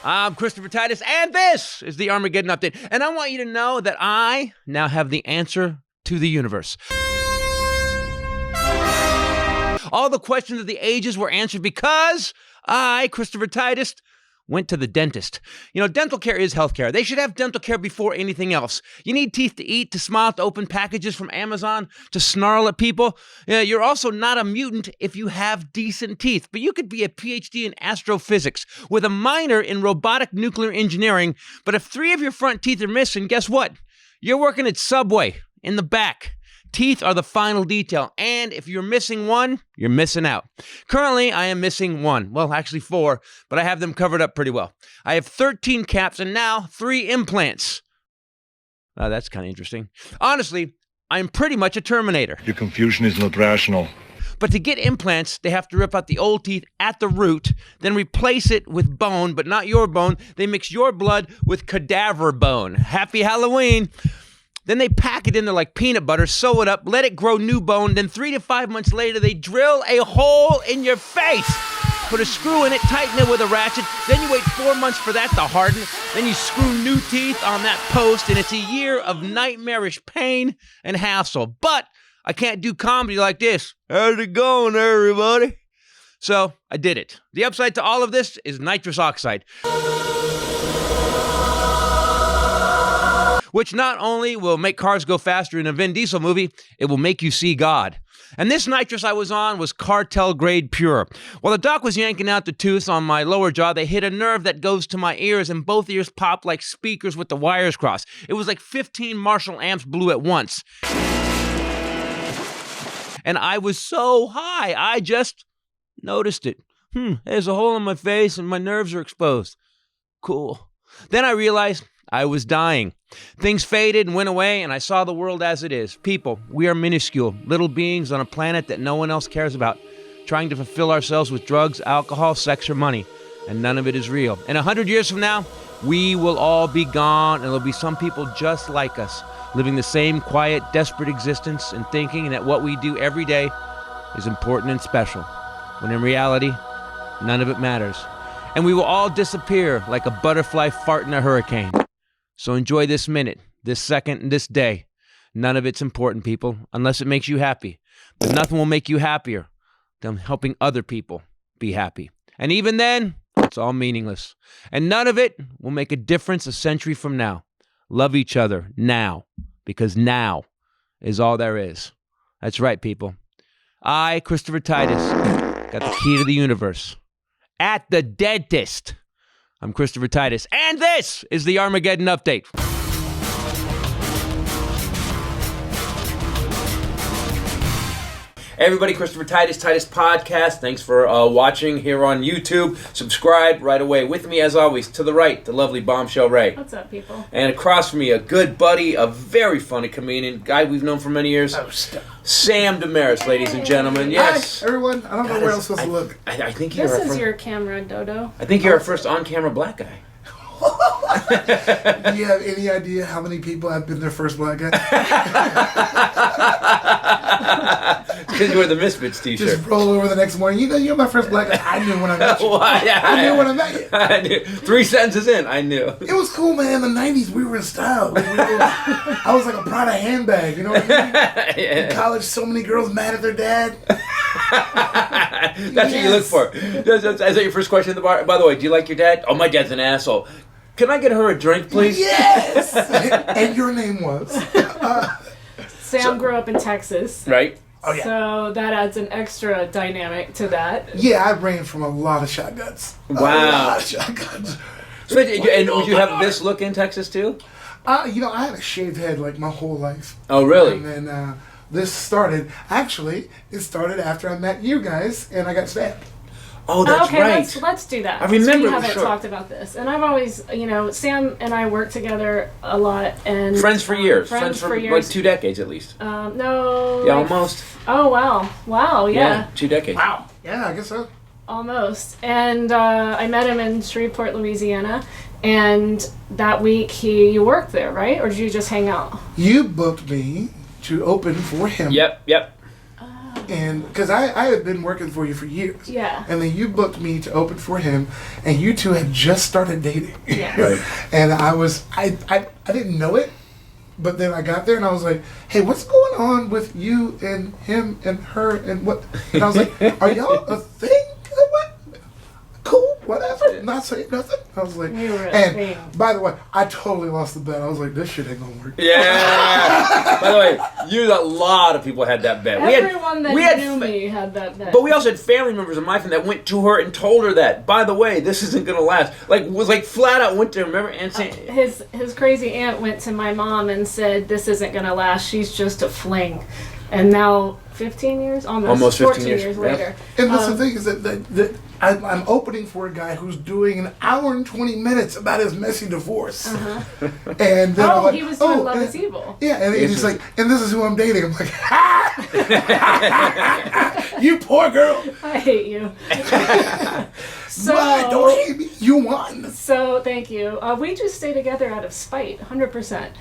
I'm Christopher Titus, and this is the Armageddon Update. And I want you to know that I now have the answer to the universe. All the questions of the ages were answered because I, Christopher Titus, went to the dentist. You know, dental care is healthcare. They should have dental care before anything else. You need teeth to eat, to smile, to open packages from Amazon, to snarl at people. You're also not a mutant if you have decent teeth, but you could be a PhD in astrophysics with a minor in robotic nuclear engineering. But if 3 of your front teeth are missing, guess what? You're working at Subway in the back. Teeth are the final detail, and if you're missing one, you're missing out. Currently, I am missing 1. Well, actually 4, but I have them covered up pretty well. I have 13 caps and now 3 implants. Oh, that's kind of interesting. Honestly, I'm pretty much a Terminator. Your confusion is not rational. But to get implants, they have to rip out the old teeth at the root, then replace it with bone, but not your bone. They mix your blood with cadaver bone. Happy Halloween. Then they pack it in there like peanut butter, sew it up, let it grow new bone. Then 3 to 5 months later, they drill a hole in your face. Put a screw in it, tighten it with a ratchet. Then you wait 4 months for that to harden. Then you screw new teeth on that post, and it's a year of nightmarish pain and hassle. But I can't do comedy like this. How's it going, everybody? So I did it. The upside to all of this is nitrous oxide, which not only will make cars go faster in a Vin Diesel movie, it will make you see God. And this nitrous I was on was cartel grade pure. While the doc was yanking out the tooth on my lower jaw, they hit a nerve that goes to my ears, and both ears popped like speakers with the wires crossed. It was like 15 Marshall amps blew at once. And I was so high, I just noticed it. There's a hole in my face and my nerves are exposed. Cool. Then I realized I was dying. Things faded and went away, and I saw the world as it is. People, we are minuscule, little beings on a planet that no one else cares about, trying to fulfill ourselves with drugs, alcohol, sex, or money, and none of it is real. And 100 years from now, we will all be gone, and there'll be some people just like us, living the same quiet, desperate existence and thinking that what we do every day is important and special, when in reality, none of it matters. And we will all disappear like a butterfly fart in a hurricane. So enjoy this minute, this second, and this day. None of it's important, people, unless it makes you happy. But nothing will make you happier than helping other people be happy. And even then, it's all meaningless. And none of it will make a difference a century from now. Love each other now, because now is all there is. That's right, people. I, Christopher Titus, got the key to the universe. At the dentist. I'm Christopher Titus, and this is the Armageddon Update. Hey everybody, Christopher Titus Podcast. Thanks for watching here on YouTube. Subscribe right away. With me, as always, to the right, the lovely Bombshell Ray. What's up, people? And across from me, a good buddy, a very funny comedian, guy we've known for many years. Oh, stop. Sam Demaris, ladies and gentlemen. Yes. Hi, everyone. I don't know where I'm supposed to look. I think you're This is your camera, Dodo. I think you're our first on-camera black guy. Do you have any idea how many people have been their first black guy? Because you wear the Misfits t-shirt. Just roll over the next morning. You know, you're my first black guy. I knew when I met you. I knew when I met you. I knew. 3 sentences in, I knew. It was cool, man. In the 90s, we were in style. I was like a Prada handbag. You know what I mean? Yeah. In college, so many girls mad at their dad. That's what you look for. Is that your first question at the bar? By the way, do you like your dad? Oh, my dad's an asshole. Can I get her a drink, please? Yes! And your name was? Sam grew up in Texas. Right? Oh, yeah. So that adds an extra dynamic to that. Yeah, I ran from a lot of shotguns. Wow. A lot of shotguns. So, and would you have this look in Texas, too? You know, I had a shaved head like my whole life. Oh, really? And then this started, actually, it started after I met you guys and I got stabbed. Oh, that's okay, right. let's do that. I remember. We haven't talked about this, and I've always, Sam and I work together a lot, and friends for years. Friends for years. Like 2 decades at least. No. Yeah, like, almost. Oh wow, yeah. 2 decades. Wow. Yeah, I guess so. Almost. And I met him in Shreveport, Louisiana, and that week you worked there, right? Or did you just hang out? You booked me to open for him. Yep. And because I had been working for you for years. Yeah. And then you booked me to open for him, and you two had just started dating. Yeah. Right. And I didn't know it, but then I got there and I was like, hey, what's going on with you and him and her and what? And I was like, are y'all a thing? What? Cool, whatever. Not saying nothing. I was like, We were a and thing. by the way, I totally lost the bet. I was like, this shit ain't gonna work. Yeah. By the way, a lot of people had that bet. Everyone that we had knew me had that bet. But we also had family members of my family that went to her and told her that, by the way, this isn't going to last. Was flat out went to her, remember? And saying, his crazy aunt went to my mom and said, this isn't going to last. She's just a fling. And now, 15 years? Almost 15 14 years, later. And that's the thing is that I'm opening for a guy who's doing an hour and 20 minutes about his messy divorce. And then I'm like, he was doing Love and- is Evil. Yeah, and he's like, and this is who I'm dating. I'm like, ha! You poor girl. I hate you. Why? Don't hate me. You won. So, thank you. We just stay together out of spite, 100%.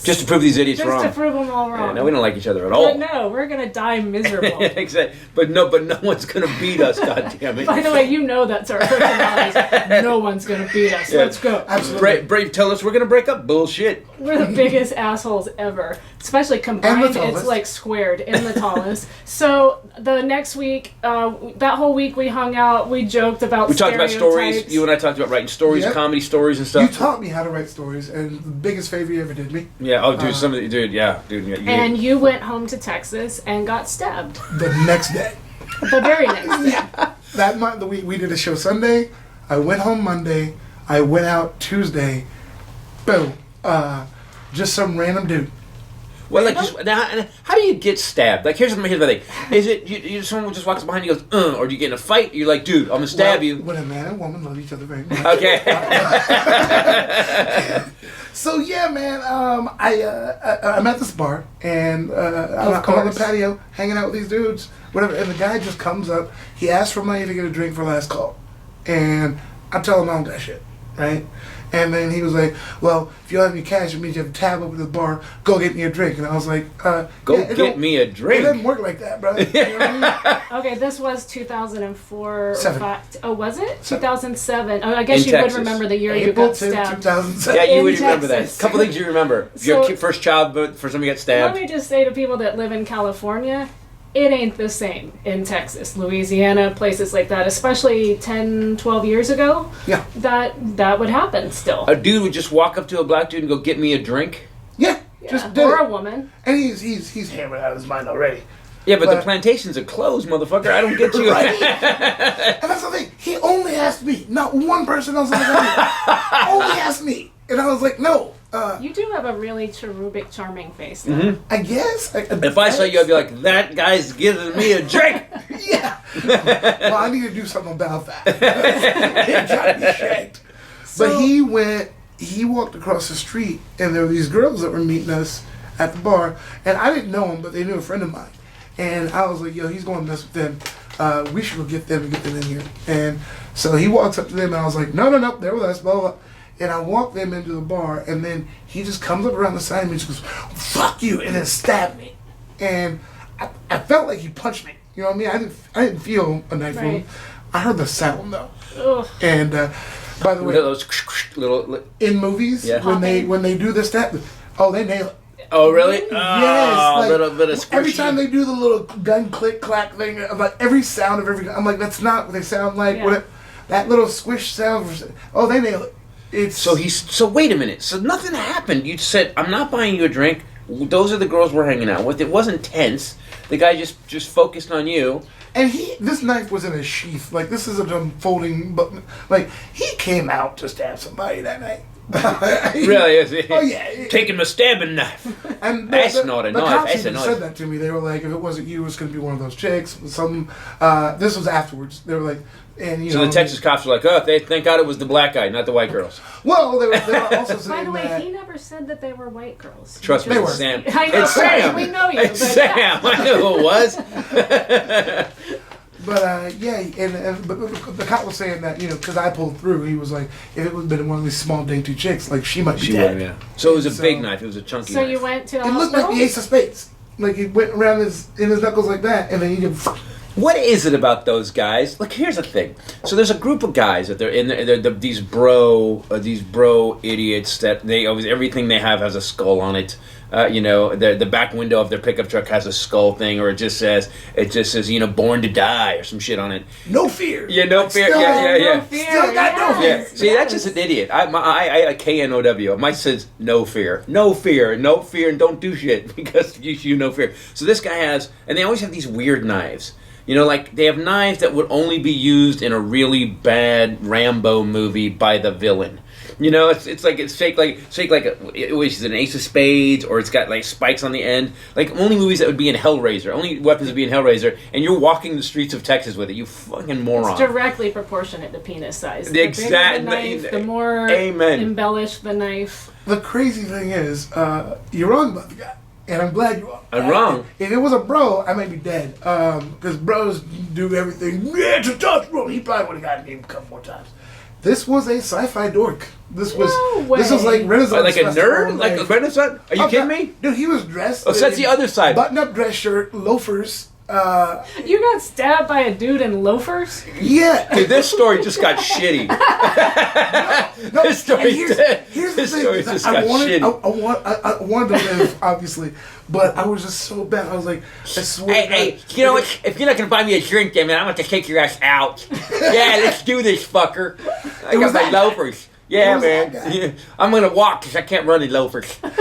just to prove these idiots Just wrong. to prove them all wrong. Yeah, no, we don't like each other at all. But no, we're going to die miserable. Exactly. But no one's going to beat us, goddammit. By the way, you know that's our personalities. No one's going to beat us. Yeah. Let's go. Absolutely. Brave tell us we're going to break up. Bullshit. We're the biggest assholes ever. Especially combined, And the tallest. it's like squared and the tallest. So the next week, that whole week we hung out, we joked about We talked about stories. stereotypes. You and I talked about writing stories, Yep. comedy stories and You stuff. taught me how to write stories, and the biggest favor you ever did me. Yeah, oh, dude, dude, yeah. You, And you went home to Texas and got stabbed The next day. the very next day. That month, we did a show Sunday. I went home Monday. I went out Tuesday. Boom. Just some random dude. well, now, how do you get stabbed? Here's the thing. Is it someone just walks behind you and goes, or do you get in a fight? You're like, dude, I'm going to stab Well, you. When a man and woman love each other very much. Okay. So yeah, man. I'm at this bar and I'm on the course. patio hanging out with these dudes, whatever. And the guy just comes up. He asks for money to get a drink for last call, and I tell him I don't got shit, right? And then he was like, "Well, if you don't have any cash, it means you have to tab up at the bar. Go get me a drink." And I was like, Go yeah, it get don't- me a It drink. doesn't work like that, bro. You know what I mean? Okay, this was 2004 or Seven. 5. Oh, was it? Seven. 2007. Oh, I guess In you Texas. would remember the year you April got 10th, stabbed. 2007. Yeah, you In would remember that. Texas. A couple things you remember. So- Your first child, but for some you got Let stabbed. me just say to people that live in California, it ain't the same in Texas, Louisiana, places like that, especially 10, 12 years ago. Yeah. That would happen still. A dude would just walk up to a black dude and go, get me a drink? Yeah, Yeah. just did Or it. a woman. And he's hammered out of his mind already. Yeah, but the But- plantations are closed, motherfucker. I don't get you. Right? And that's the thing. He only asked me. Not one person else on the family. Only asked me. And I was like, no. You do have a really cherubic, charming face, though. I guess. If I saw you, I'd be like, that guy's giving me a drink. Yeah. Well, I need to do something about that. It got me shanked. But he walked across the street, and there were these girls that were meeting us at the bar, and I didn't know them, but they knew a friend of mine. And I was like, yo, he's going to mess with them. We should go get them and get them in here. And so he walks up to them, and I was like, no, they're with us, blah, blah, blah. And I walk them into the bar, and then he just comes up around the side of me and just goes, fuck you, and then stabbed me. And I felt like he punched me. You know what I mean? I didn't feel a knife Right. wound. I heard the sound, though. Ugh. And by the way, Those little... in movies, Yeah. when they do the stab, oh, they nail it. Oh, really? Yes, Oh, like, a little bit of every squishy. time they do the little gun click clack thing, I'm like every sound of every, I'm like, that's not what they sound like. Yeah. What that little squish sound? Oh, they nail it. It's So wait a minute. So nothing happened. You said, I'm not buying you a drink. Those are the girls we're hanging out with. It wasn't tense. The guy just focused on you. and this knife was in a sheath. Like this isn't a folding button. Like he came out to stab somebody that night. Really? Is he? Oh yeah. Taking my stabbing knife. And That's not a the knife, cops that's a even knife. said that to me. They were like, if it wasn't you, it's going to be one of those chicks. Some. This was afterwards. They were like, and you So know. the Texas cops were like, oh, thank God it was the black guy, not the white girls. Well, they were also saying By the way, that. he never said that they were white girls. Trust me, They it's were. Sam. I know, It's Sam. we know you, It's but- Sam. I knew who it was. But yeah, but the cop was saying that because I pulled through. He was like, if it would have been one of these small dainty chicks, like she might be dead. So it was a So- big knife. It was a chunky So knife. you went to the It looked hospital? like the Ace of Spades. Like he went around in his knuckles like that, and then he just. What is it about those guys? Like, here's the thing. So there's a group of guys that they're these bro idiots that they always everything they have has a skull on it. The back window of their pickup truck has a skull thing, or it just says born to die or some shit on it. No fear. Yeah, no fear. Still, Yeah. No fear. Still got no fear. Yeah. See, that's just an idiot. I KNOW. Mine says no fear, and don't do shit because you no fear. So this guy has, and they always have these weird knives. Like they have knives that would only be used in a really bad Rambo movie by the villain. It's shaped like it was an ace of spades, or it's got like spikes on the end. Like only movies that would be in Hellraiser, only weapons would be in Hellraiser, and you're walking the streets of Texas with it. You fucking moron. It's directly proportionate to penis size. The exact bigger the knife, the more Amen. embellished the knife. The crazy thing is, you're wrong about the guy. And I'm glad you are. I'm wrong. If it was a bro, I might be dead. Because bros do everything. Yeah, it's a testosterone. He probably would have gotten game a couple more times. This was a sci-fi dork. This was like Renaissance. Like a festival, nerd? Like a Renaissance? Are you kidding me? Dude, he was dressed. Oh, so that's the other side. Button-up dress shirt, loafers. You got stabbed by a dude in loafers? Yeah. Dude, this story just got shitty. No, This story here's the this thing. story Is just I got wanted, shitty. I wanted to live, obviously, but I was just so bad. I was like, I swear. Hey, you know what? If you're not gonna buy me a drink, then man, I'm gonna take your ass out. Yeah, let's do this, fucker. I got was my that guy. loafers. Yeah, was man. that guy. Yeah. I'm gonna walk because I can't run in loafers. And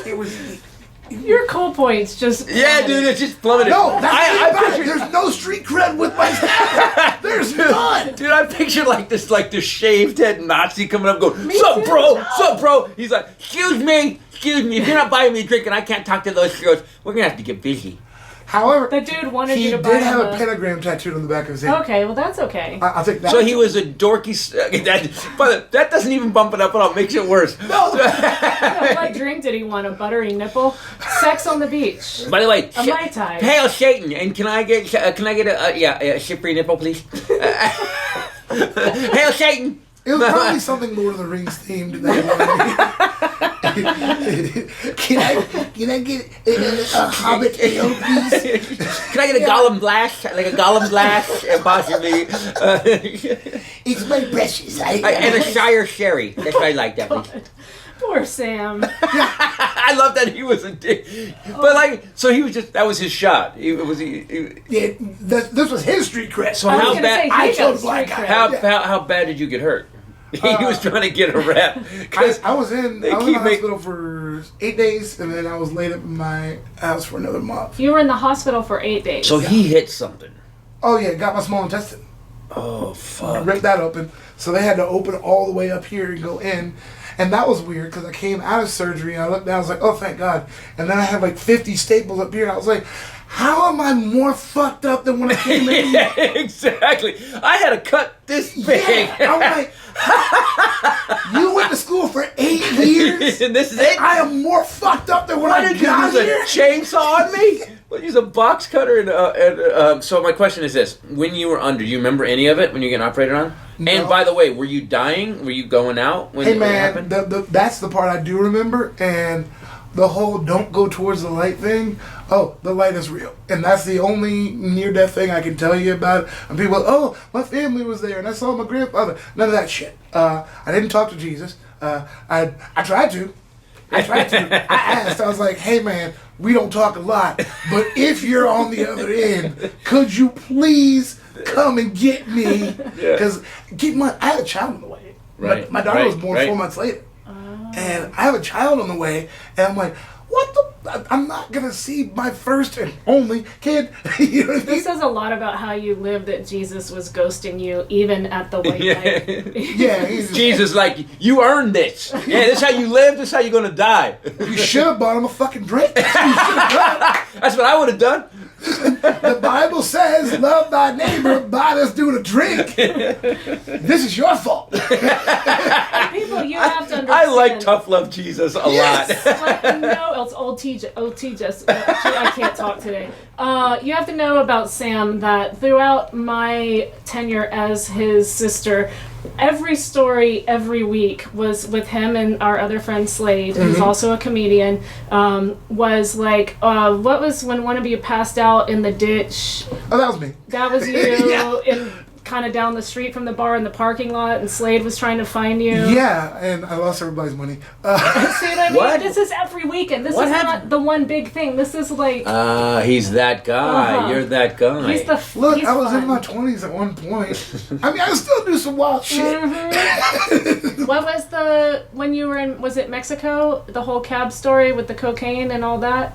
it was. Your cool points just. Yeah, dude, it's just plummeted. No, that's I the thing about it. pictured, There's no street cred with my style. There's none. dude, I pictured like this shaved head Nazi coming up, going, Me "Sup, too. bro? Sup, bro?" He's like, "Excuse me. If you're not buying me a drink and I can't talk to those girls, we're gonna have to get busy." However, The dude wanted he you to did buy have him a pentagram tattooed on the back of his head. Okay, well that's okay. I'll take that. So he was a dorky. But that doesn't even bump it up at all. Makes it worse. No. What drink did he want? A buttery nipple? Sex on the beach. By the way, A Mai Tai. Hail Satan! And can I get a shippery nipple, please? Hail Satan! It was probably something Lord of the Rings themed. Can I get a Hobbit ale, please? Can I get a Gollum blast? Like a Gollum blast? Possibly. It's my precious. And a Shire Sherry. That's what I like that, please. Poor Sam. I love that he was a dick. But so he was just, that was his shot. Yeah, this was his street cred. So I was how gonna bad? say, I he killed got a black street guy. cred. How bad did you get hurt? He was trying to get a rep. I was in they the keep hospital for 8 days, and then I was laid up in my house for another month. You were in the hospital for 8 days. So he hit something. Oh yeah, got my small intestine. Oh, fuck. Ripped that open. So they had to open all the way up here and go in. And that was weird because I came out of surgery and I looked down, I was like, oh, thank God. And then I had like 50 staples up here. And I was like, how am I more fucked up than when I came in? Yeah, exactly. I had a cut this big. Yeah, I'm like, you went to school for 8 years? And this is it? I am more fucked up than when Why I did you got use here? a chainsaw on me? Well, use a box cutter and so my question is this: when you were under, do you remember any of it when you get operated on? No. And by the way, were you dying? Were you going out when Hey it man, happened? that's the part I do remember, and the whole don't go towards the light thing. Oh, the light is real, and that's the only near-death thing I can tell you about it. And people, oh, my family was there, and I saw my grandfather. None of that shit. I didn't talk to Jesus. I tried to. I asked. I was like, hey man, we don't talk a lot, but if you're on the other end, could you please come and get me? Because I have a child on the way. Right, My daughter right, was born right. 4 months later. And I have a child on the way, and I'm like, what the? I'm not going to see my first and only kid. You know what I mean? This says a lot about how you live, that Jesus was ghosting you even at the white light. Yeah, he's Jesus, like, you earned this. Yeah, this is how you live. This is how you're gonna die. You should have bought him a fucking drink. That's what you should have done. That's what I would have done. The Bible says, love thy neighbor, buy this dude a drink. This is your fault. He people, you have to understand. I like Tough Love Jesus a lot. No, it's old TJ. I can't talk today. You have to know about Sam that throughout my tenure as his sister, every story every week was with him and our other friend Slade, who's also a comedian. Was like, what was when one of you passed out in the ditch? Oh, that was me. That was you in kind of down the street from the bar in the parking lot, and Slade was trying to find you. Yeah, and I lost everybody's money. See what I mean? What? This is every weekend. This What is happened? not the one big thing. This is like He's that guy. Uh-huh. You're that guy. he's the Look, he's I was fun. in my 20s at one point. I mean, I still do some wild shit. What was the when you were in? Was it Mexico? The whole cab story with the cocaine and all that.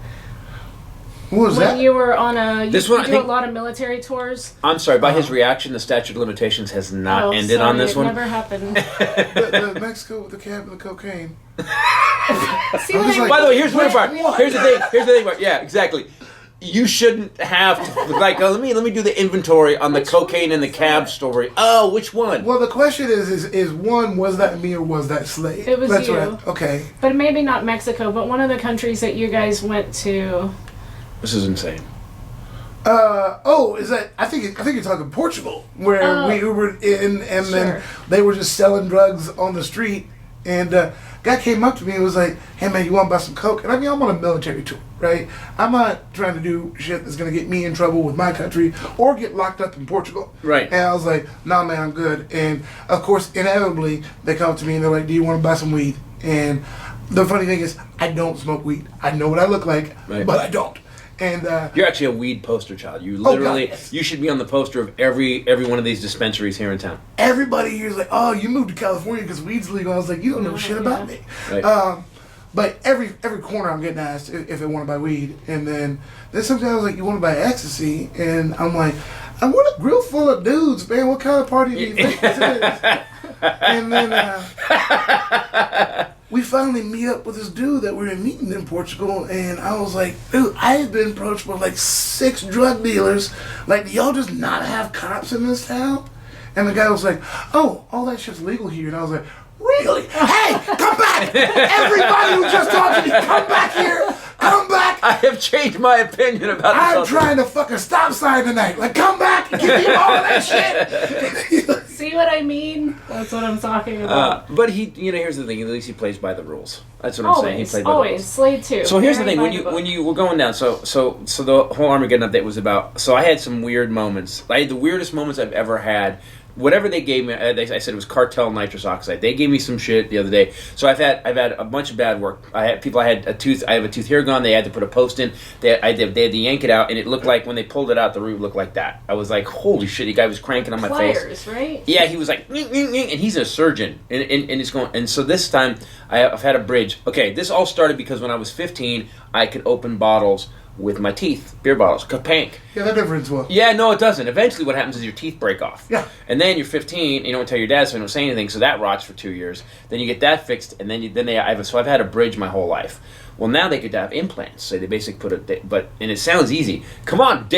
What was When that? you were on a, This you one, I do think- a lot of military tours. I'm sorry, by his reaction, the statute of limitations has not Oh, ended on sorry, this it one. Never happened. the Mexico with the cab and the cocaine. See I'm what just I like- mean? By the way, here's one Which part. one? Here's the thing. Part. Yeah, exactly. You shouldn't have to, like. Let me do the inventory on the Which cocaine one and the is cab that? story. Oh, which one? Well, the question is one, was that me or was that Slade? It was That's you. Right. Okay. But maybe not Mexico, but one of the countries that you guys went to. This is insane. Is that? I think you're talking Portugal, where Oh. we were in, and then Sure. they were just selling drugs on the street, and guy came up to me and was like, "Hey man, you want to buy some coke?" And I mean, I'm on a military tour, right? I'm not trying to do shit that's gonna get me in trouble with my country or get locked up in Portugal. Right. And I was like, "Nah, man, I'm good." And of course, inevitably, they come up to me and they're like, "Do you want to buy some weed?" And the funny thing is, I don't smoke weed. I know what I look like, Right. but I don't. And You're actually a weed poster child. You God, literally, yes. you should be on the poster of every one of these dispensaries here in town. everybody here's like, "Oh, you moved to California because weed's legal." I was like, "You don't know Oh, shit yeah. about me." Right. But every corner I'm getting asked if they want to buy weed, and then sometimes I was like, "You want to buy ecstasy?" And I'm like, "I want a grill full of dudes, man. What kind of party do you think this is?" And then we finally meet up with this dude that we were meeting in Portugal, and I was like, "Dude, I have been approached by like 6 drug dealers. Like, do y'all just not have cops in this town?" And the guy was like, "Oh, all that shit's legal here." And I was like, "Really? Hey, come back! Everybody who just talked to me, come back here! Come back! I have changed my opinion about this. I'm whole thing. trying to fucking stop sign tonight. Like, come back and give me all of that shit." See what I mean? That's what I'm talking about. But he, here's the thing. At least he plays by the rules. That's what I'm saying. He Always, played by the always. rules. Slade too. So here's the Very thing: by when the you book. when you were going down, so the whole Armageddon update was about. So I had some weird moments. I had the weirdest moments I've ever had. Whatever they gave me, I said it was cartel nitrous oxide. They gave me some shit the other day. So I've had a bunch of bad work. I had a tooth. I have a tooth here gone. They had to put a post in. They had to yank it out, and it looked like when they pulled it out, the root looked like that. I was like, holy shit! The guy was cranking on my face. Pliers, right? Yeah, he was like, "Nyeh, nyeh, nyeh," and he's a surgeon, and he's going. And so this time, I've had a bridge. Okay, this all started because when I was 15, I could open bottles with my teeth, beer bottles, kapank. Yeah, that difference well. Yeah, no, it doesn't. Eventually, what happens is your teeth break off. Yeah. And then you're 15, you don't tell your dad, so you don't say anything, so that rots for 2 years. Then you get that fixed, and so I've had a bridge my whole life. Well, now they could have implants. So they basically and it sounds easy. Come on,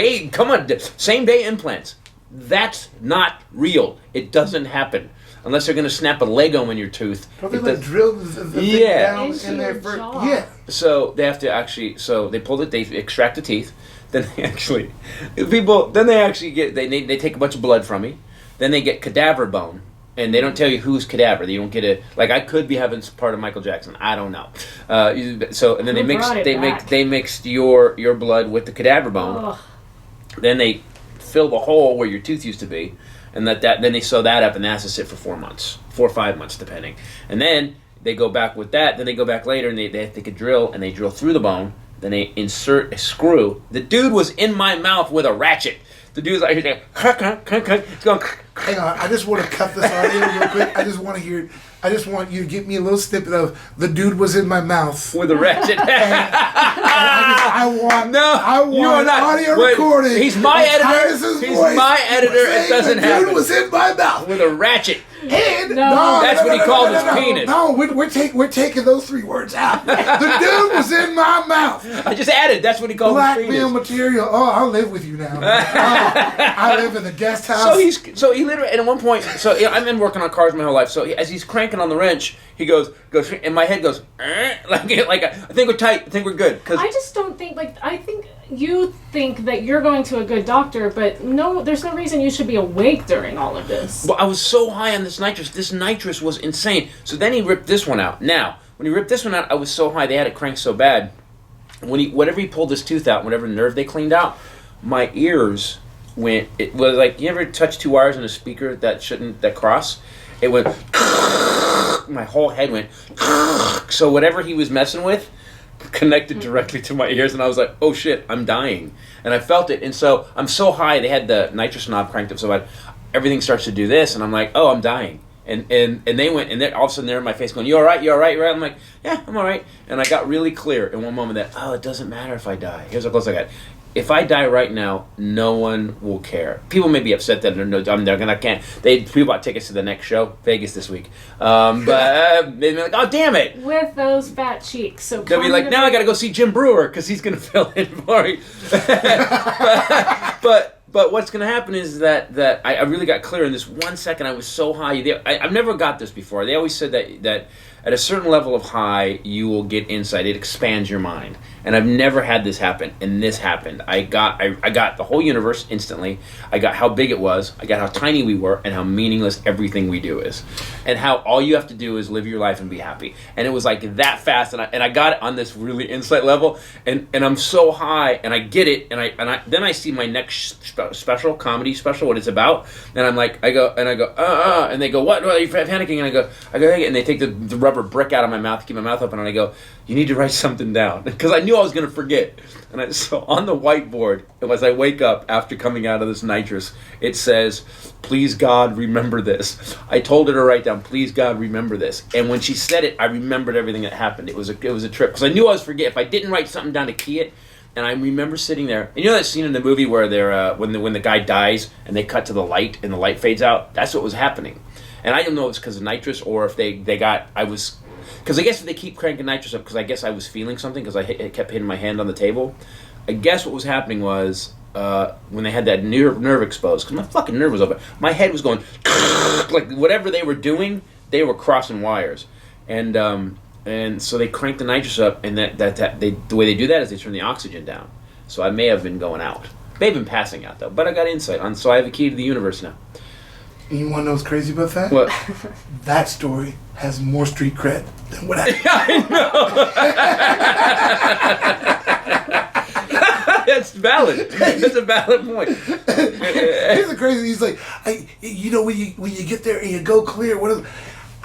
same day implants. That's not real. It doesn't happen. Unless they're going to snap a Lego in your tooth. Don't they It like does- drill the thing Yeah. down Into in there your first? jaw. Yeah. So they have to actually. So they pulled it. They extract the teeth. Then they actually, they take a bunch of blood from me. Then they get cadaver bone, and they don't tell you whose cadaver. You don't get it. Like I could be having part of Michael Jackson. I don't know. So and then Who brought it back? they mixed your blood with the cadaver bone. Ugh. Then they fill the hole where your tooth used to be, and then they sew that up, and that has to sit for 4 months, 4 or 5 months depending. And then they go back with that. Then they go back later, and they take a drill, and they drill through the bone. Then they insert a screw. The dude was in my mouth with a ratchet. The dude's like, he's going, Hang on, I just want to cut this audio real quick. I just want to hear. I just want you to give me a little snippet of the dude was in my mouth. with a ratchet. I want you are not. audio Wait, recording. he's my of editor. Titus's He's voice my editor. It saying doesn't the happen. dude was in my mouth. With a ratchet. And No. That's what he called his penis. No, we're taking those 3 words out. The dude was in my mouth. I just added. That's what he called his Blackmail penis. material. Oh, I'll live with you now. I live in the guest house. So he literally, and at one point, I've been working on cars my whole life. So as he's cranking on the wrench, he goes, and my head goes, like I think we're tight. I think we're good. Cause I just don't think, I think you think that you're going to a good doctor, but no, there's no reason you should be awake during all of this. Well, I was so high on this nitrous. This nitrous was insane. So then he ripped this one out. Now, when he ripped this one out, I was so high. They had it cranked so bad. Whenever he pulled this tooth out, whatever nerve they cleaned out, my ears went. It was like, you ever touch 2 wires in a speaker that cross? It went. My whole head went. So whatever he was messing with connected directly to my ears, and I was like, oh shit, I'm dying. And I felt it, and so I'm so high. They had the nitrous knob cranked up so bad, everything starts to do this, and I'm like, oh, I'm dying. And they went, and then all of a sudden they're in my face going, you all right, you all right, you all right? I'm like, yeah, I'm all right. And I got really clear in one moment that, oh, it doesn't matter if I die. Here's how close I got. If I die right now, no one will care. People may be upset that people bought tickets to the next show, Vegas this week. But they'd be like, oh, damn it. With those fat cheeks. So They'll be like, now I got to go see Jim Brewer because he's going to fill in for me. But what's going to happen is that I really got clear in this 1 second. I was so high. I've never got this before. They always said that at a certain level of high, you will get insight. It expands your mind. And I've never had this happen, and this happened. I got the whole universe instantly. I got how big it was. I got how tiny we were, and how meaningless everything we do is, and how all you have to do is live your life and be happy. And it was like that fast, and I got it on this really insight level, and I'm so high, and I get it, and then I see my next comedy special, what it's about, and I'm like, I go, and they go, what are you panicking? And I go, and they take the rubber brick out of my mouth to keep my mouth open, and I go, you need to write something down, because I knew I was going to forget. And so on the whiteboard, as I wake up after coming out of this nitrous, it says, please God, remember this. I told her to write down, please God, remember this. And when she said it, I remembered everything that happened. It was a trip, because I knew I was forget. If I didn't write something down to key it, and I remember sitting there, and you know that scene in the movie where they're when the guy dies and they cut to the light and the light fades out? That's what was happening. And I don't know if it's because of nitrous or if because I guess if they keep cranking nitrous up, because I guess I was feeling something, because it kept hitting my hand on the table. I guess what was happening was when they had that nerve exposed, because my fucking nerve was open. My head was going, like whatever they were doing, they were crossing wires. And so they cranked the nitrous up, and the way they do that is they turn the oxygen down. So I may have been going out. May have been passing out, though. But I got insight on, so I have a key to the universe now. And you want to know what's crazy about that? What? That story has more street cred than what I That's valid. That's a valid point. Here's the crazy. He's like, when you get there and you go clear,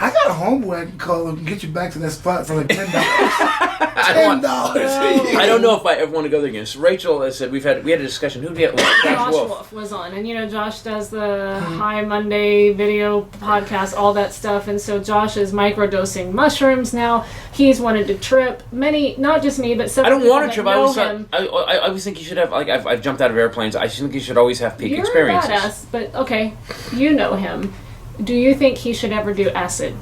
I got a homeboy I can call and get you back to that spot for like $10. $10. I don't know if I ever want to go there again. So Rachel said we had a discussion. Who did we have? Josh Wolf was on, and Josh does the High Monday video podcast, all that stuff, and so Josh is microdosing mushrooms now. He's wanted to trip. Many, not just me, but several. I don't want to trip. I I always think you should have. Like I've jumped out of airplanes. I think you should always have peak experiences. You're a badass, but okay, you know him. Do you think he should ever do acid?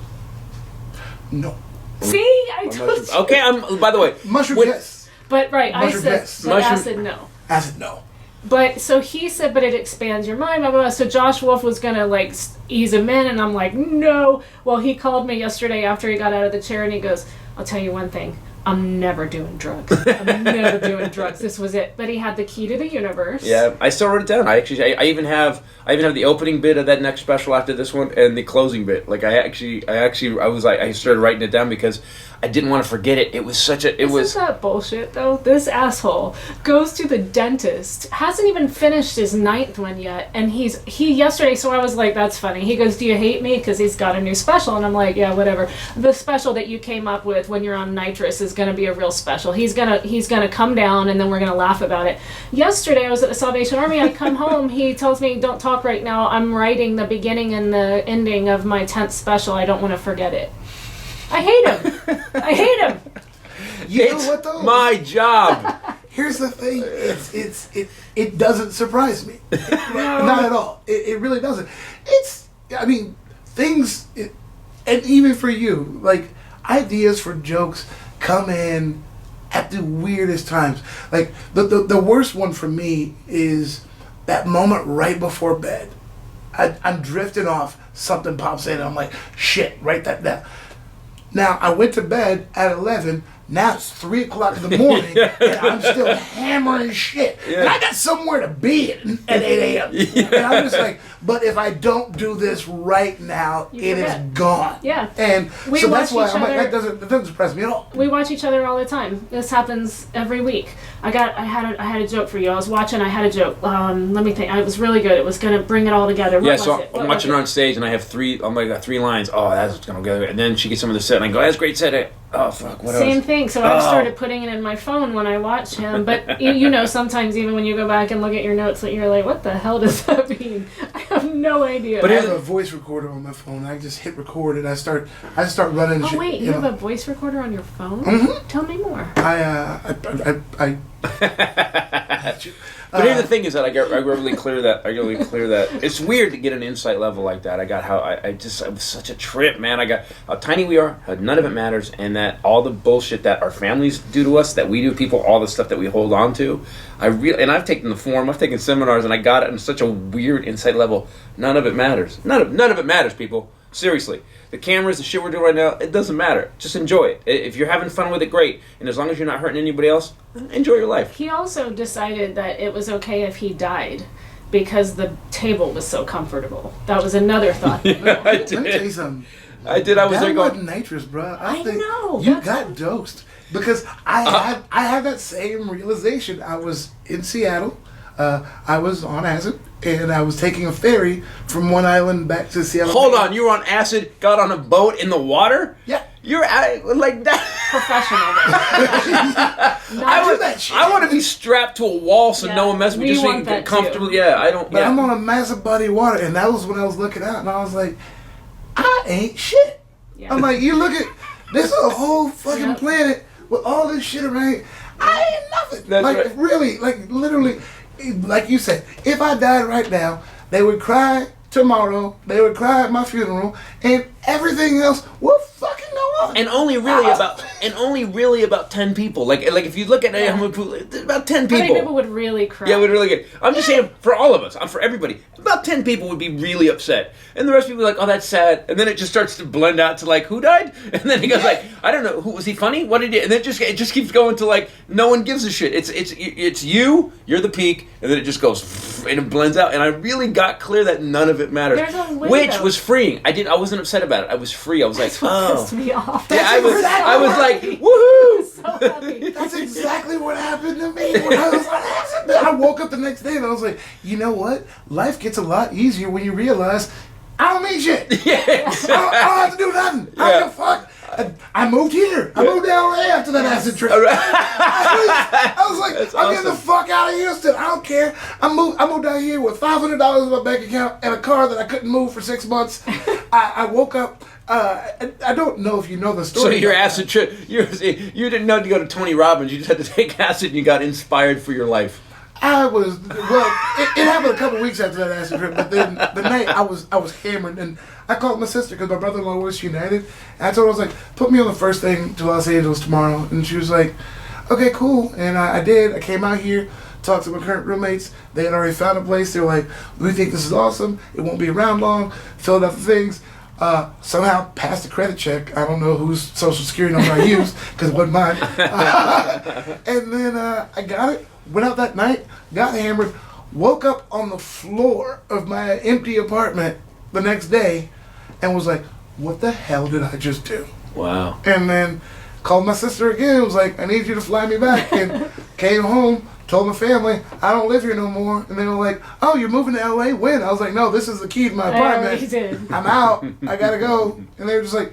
No. See, I told you. Okay, by the way, mushroom yes. But right, Mushroom, I said, yes. but acid no. Acid no. But so he said, but it expands your mind, blah, blah, blah. So Josh Wolf was gonna ease him in, and I'm like, no. Well, he called me yesterday after he got out of the chair, and he goes, I'll tell you one thing. I'm never doing drugs. I'm never doing drugs. This was it. But he had the key to the universe. Yeah, I still wrote it down. I even have the opening bit of that next special after this one, and the closing bit. Like I started writing it down because I didn't want to forget it. It was such a. Isn't that bullshit though? This asshole goes to the dentist, hasn't even finished his 9th one yet, and he yesterday. So I was like, that's funny. He goes, do you hate me because he's got a new special? And I'm like, yeah, whatever. The special that you came up with when you're on nitrous is going to be a real special. He's gonna come down, and then we're gonna laugh about it. Yesterday I was at the Salvation Army. I come home. He tells me, don't talk right now. I'm writing the beginning and the ending of my 10th special. I don't want to forget it. I hate him. I hate him. You know what though? My job. Here's the thing. It doesn't surprise me. Not at all. It really doesn't. things, and even for you, like, ideas for jokes come in at the weirdest times. Like, the worst one for me is that moment right before bed. I'm drifting off, something pops in, and I'm like, shit, write that down. Now, I went to bed at 11. Now it's 3 o'clock in the morning, and I'm still hammering shit. Yeah. And I got somewhere to be at 8 a.m. And I'm just like, but if I don't do this right now, You it is forget. gone. Yeah. And We so that's watch why each I'm like, other- that doesn't surprise me at all. We watch each other all the time. This happens every week. I had a joke for you. I was watching. I had a joke. Let me think. It was really good. It was gonna bring it all together. What Yeah, was so it? What I'm was watching it? her on stage, and I have 3. I'm like, got 3 lines. Oh, that's what's gonna go. And then she gets some of the set, and I go, "That's a great set." Oh fuck, what Same else? thing. So I've Oh. started putting it in my phone when I watch him. But you know, sometimes even when you go back and look at your notes, that you're like, "What the hell does that mean?" I have no idea. But I here's have a voice recorder on my phone. I just hit record and I start running. oh shit, wait, you have a voice recorder on your phone? Mhm. Tell me more. I But here's the thing: is that I really clear that. I really clear that. It's weird to get an insight level like that. I got how it was such a trip, man. I got how tiny we are, how none of it matters, and that all the bullshit that our families do to us, that we do to people, all the stuff that we hold on to. And I've taken the form, I've taken seminars, and I got it on such a weird insight level. None of it matters. None of it matters, people. Seriously. The cameras, the shit we're doing right now, it doesn't matter. Just enjoy it. If you're having fun with it, great. And as long as you're not hurting anybody else, enjoy your life. He also decided that it was okay if he died because the table was so comfortable. That was another thought. I let me tell you did. something. I did. I was there That going. wasn't nitrous, bro. I think know, you that's got dosed because I had that same realization. I was in Seattle. I was on acid, and I was taking a ferry from one island back to Seattle. Hold on, you were on acid, got on a boat in the water? Yeah. You're like that. Professional. I do that shit. I want to be strapped to a wall so Yeah, no one messes with me. we Just so want you can that get comfortable. too. Yeah, I don't. But Yeah. I'm on a massive body of water, and that was when I was looking out, and I was like, I ain't shit. Yeah. I'm like, you look at this is a whole fucking Yep. planet with all this shit around. I ain't nothing. That's like right. really, like literally, like you said, if I died right now, they would cry tomorrow. They would cry at my funeral, and everything else would fucking go on. And only really about 10 people. Like if you look at it, how many people, about 10 I think people. people would really cry. Yeah, we'd really get. I'm just saying for all of us, for everybody, about 10 people would be really upset, and the rest of people are like, "Oh, that's sad," and then it just starts to blend out to like, "Who died?" And then he goes like, "I don't know, who was he funny? What did he?" And then it just keeps going to like, no one gives a shit. It's you, you're the peak, and then it just goes and it blends out. And I really got clear that none of it matters, There's a way, which though. was freeing. I wasn't upset about it. I was free. I was like, That's what oh. pissed me off. Yeah, I was like, happy. woohoo! So happy. That's exactly what happened to me when I was on acid. I woke up the next day and I was like, you know what? Life gets a lot easier when you realize I don't need shit. Yes. I don't have to do nothing. I don't give a fuck. I moved here. I moved to LA after that acid trip. I was like, That's I'm getting the awesome. fuck out of Houston. I don't care. I moved out here with $500 in my bank account and a car that I couldn't move for 6 months. I woke up. I don't know if you know the So story. your about acid trip, you didn't know to go to Tony Robbins. You just had to take acid, and you got inspired for your life. I was it happened a couple weeks after that acid trip, but then the night I was hammered, and I called my sister because my brother-in-law was United, and I told her, I was like, put me on the first thing to Los Angeles tomorrow, and she was like, okay, cool, and I did. I came out here, talked to my current roommates. They had already found a place. They were like, we think this is awesome. It won't be around long. Filled out the things. Somehow passed the credit check. I don't know whose social security number I used because it wasn't mine. And then I got it. Went out that night, got hammered, woke up on the floor of my empty apartment the next day, and was like, what the hell did I just do? Wow. And then called my sister again. Was like, I need you to fly me back. And came home, told my family, I don't live here no more. And they were like, oh, you're moving to LA? When? I was like, no, this is the key to my apartment. he did. I'm out. I gotta go. And they were just like,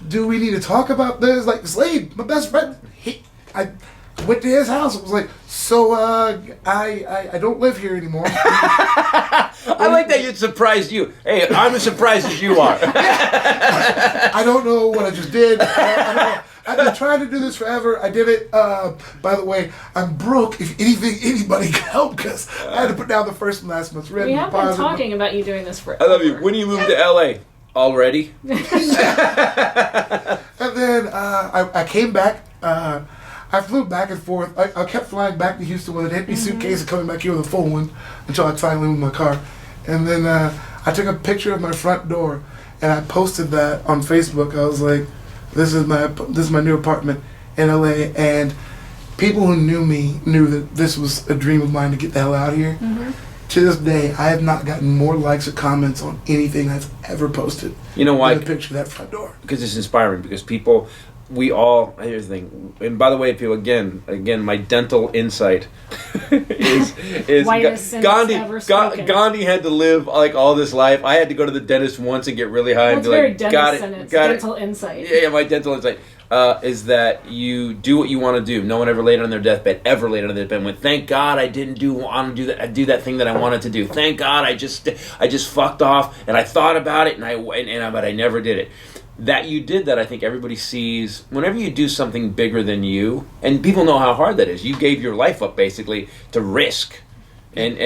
do we need to talk about this? Like, Slade, my best friend, I went to his house. It was like, so I don't live here anymore. I like that it surprised you. Hey, I'm as surprised as you are. I don't know what I just did. I don't know. I've been trying to do this forever. I did it. By the way, I'm broke. If anybody can help, because I had to put down the first and last month's rent. We have been deposit. talking about you doing this for. I love you. When are you moving to LA? Already? And then I came back. I flew back and forth. I kept flying back to Houston with an empty suitcase and coming back here with a full one until I finally moved my car. And then I took a picture of my front door and I posted that on Facebook. I was like, "This is my new apartment in LA." And people who knew me knew that this was a dream of mine to get the hell out of here. To this day, I have not gotten more likes or comments on anything I've ever posted. You know why? Than a picture of that front door. Because it's inspiring. Because people, here's the thing. And by the way, people, again, my dental insight is Whitest since ever spoken. Gandhi had to live like all this life. I had to go to the dentist once and get really high and It's be very like, got dental it. insight. Yeah, my dental insight. Is that you do what you want to do. No one ever laid on their deathbed, ever laid on their deathbed and went, thank God I didn't want to do that. I do that thing that I wanted to do. Thank God I just fucked off and I thought about it but I never did it. That you did that, I think everybody sees whenever you do something bigger than you, and people know how hard that is. You gave your life up basically to risk, and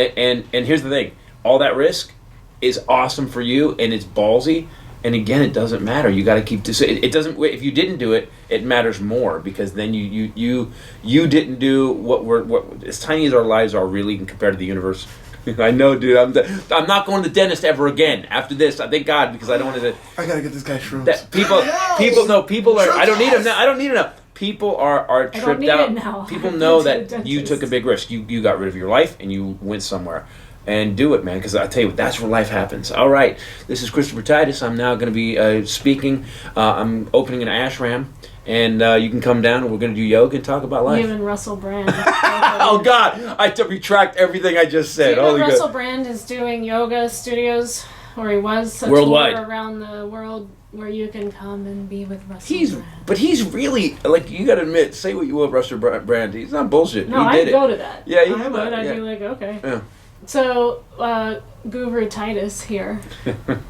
here's the thing: all that risk is awesome for you and it's ballsy. And again, it doesn't matter. You got to keep this. It doesn't. If you didn't do it, it matters more because then you didn't do what as tiny as our lives are really compared to the universe. I know, dude. I'm not going to the dentist ever again after this. Thank God because I don't want to. I gotta get this guy shrooms. People are. I don't need them now. I don't need them now. People are tripped out. People know that you took a big risk. You got rid of your life and you went somewhere. And do it, man, because I tell you what, that's where life happens. All right, this is Christopher Titus. I'm now going to be speaking. I'm opening an ashram, and you can come down, and we're going to do yoga and talk about life. You and Russell Brand. Oh, God, I retract everything I just said. Do you know Holy Russell God. Brand is doing yoga studios, or he was a Worldwide. tour around the world where you can come and be with Russell Brand. But he's really, like, you got to admit, say what you will, Russell Brand. He's not bullshit. No, he did I'd go to that. Yeah, I would. I'd be like, okay. Yeah. So, Guru Titus here,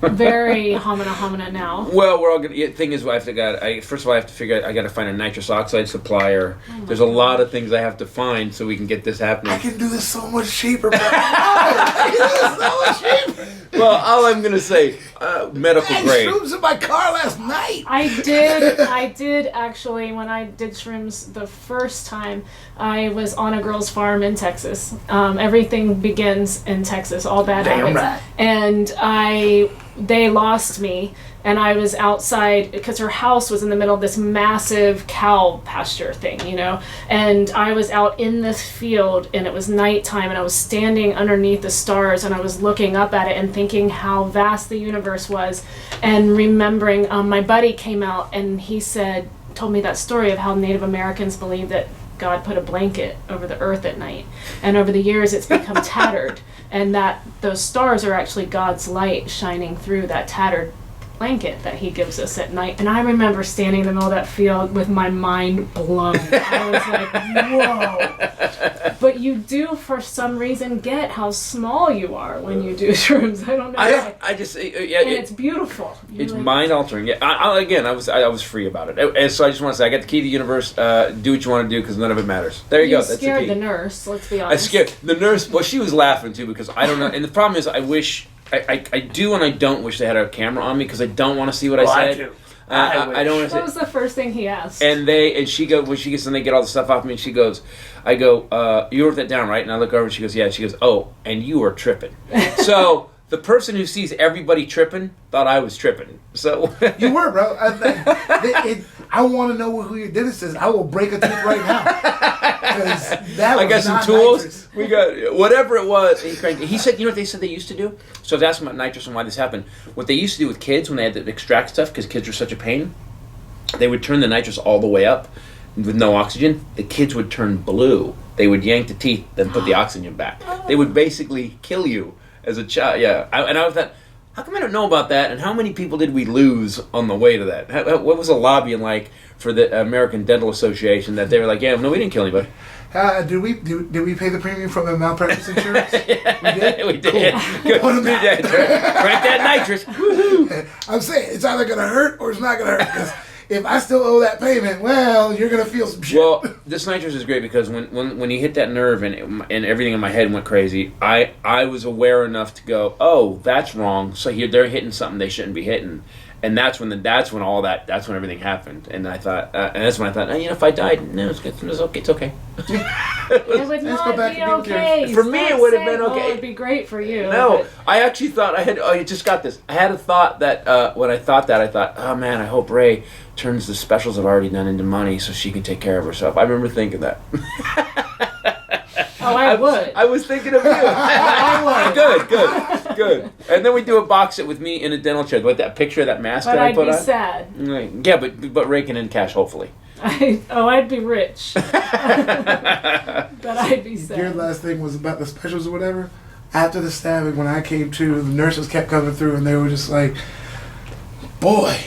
very homina now. Well, we're all gonna. The thing is, first of all, I have to figure out. I got to find a nitrous oxide supplier. There's a lot of things I have to find so we can get this happening. I can do this so much cheaper, bro. I can do this so much cheaper. Well, all I'm gonna say, medical I had grade. shrooms in my car last night. I did actually, when I did shrooms the first time, I was on a girl's farm in Texas. Everything begins in Texas, all bad habits. Right. And they lost me, and I was outside because her house was in the middle of this massive cow pasture thing, and I was out in this field, and it was nighttime, and I was standing underneath the stars, and I was looking up at it and thinking how vast the universe was, and remembering my buddy came out and he told me that story of how Native Americans believe that God put a blanket over the earth at night, and over the years it's become tattered, and that those stars are actually God's light shining through that tattered blanket that he gives us at night. And I remember standing in the middle of that field with my mind blown. I was like, whoa. But you do, for some reason, get how small you are when you do shrooms. I don't know why. I just And it's beautiful. It's mind altering. Yeah. I was free about it, and so I just want to say I got the key to the universe. Do what you want to do because none of it matters. There you go. That's the scared key. the nurse. Let's be I honest. scared the nurse. Well, she was laughing too because I don't know. And the problem is, I wish I do and I don't wish they had a camera on me because I don't want to see what I said. I do. I don't want to What was the first thing he asked? And she goes when she gets and they get all the stuff off me and she goes, you wrote that down, right? And I look over and she goes, yeah. She goes, oh, and you are tripping. So the person who sees everybody tripping thought I was tripping. So You were, bro. I want to know who your dentist is. I will break a tooth right now. 'Cause that I was got some not tools. nitrous. We got whatever it was. He said, you know what they said they used to do? So I was asking about nitrous and why this happened. What they used to do with kids when they had to extract stuff because kids were such a pain, they would turn the nitrous all the way up with no oxygen. The kids would turn blue. They would yank the teeth, then put the oxygen back. They would basically kill you as a child. Yeah, I thought, how come I don't know about that? And how many people did we lose on the way to that? What was the lobbying like for the American Dental Association that they were like, yeah, no, we didn't kill anybody. Did we pay the premium from the malpractice insurance? We did. Cool. Good. Put 'em Crank that nitrous. Woohoo. I'm saying it's either gonna hurt or it's not gonna hurt. 'Cause if I still owe that payment, well, you're gonna feel some shit. Well, this nitrous is great because when you hit that nerve and everything in my head went crazy, I was aware enough to go, oh, that's wrong. So they're hitting something they shouldn't be hitting, and that's when everything happened. And I thought, if I died, no, it's okay. It's okay. It would Let's go not back be and be with okay. For me, it would have been okay. Well, it'd be great for you. No, but- I actually thought I just got this. I had a thought that when I thought, oh man, I hope Ray turns the specials I've already done into money so she can take care of herself. I remember thinking that. Oh, I would. I was thinking of you. Good. And then we do a box set with me in a dental chair. Like that picture of that mask But that I I'd put be on. sad. Yeah, but Ray can in cash, hopefully. I'd be rich. But I'd be Your sad. last thing was about the specials or whatever. After the stabbing, when I came to, the nurses kept coming through and they were just like, boy,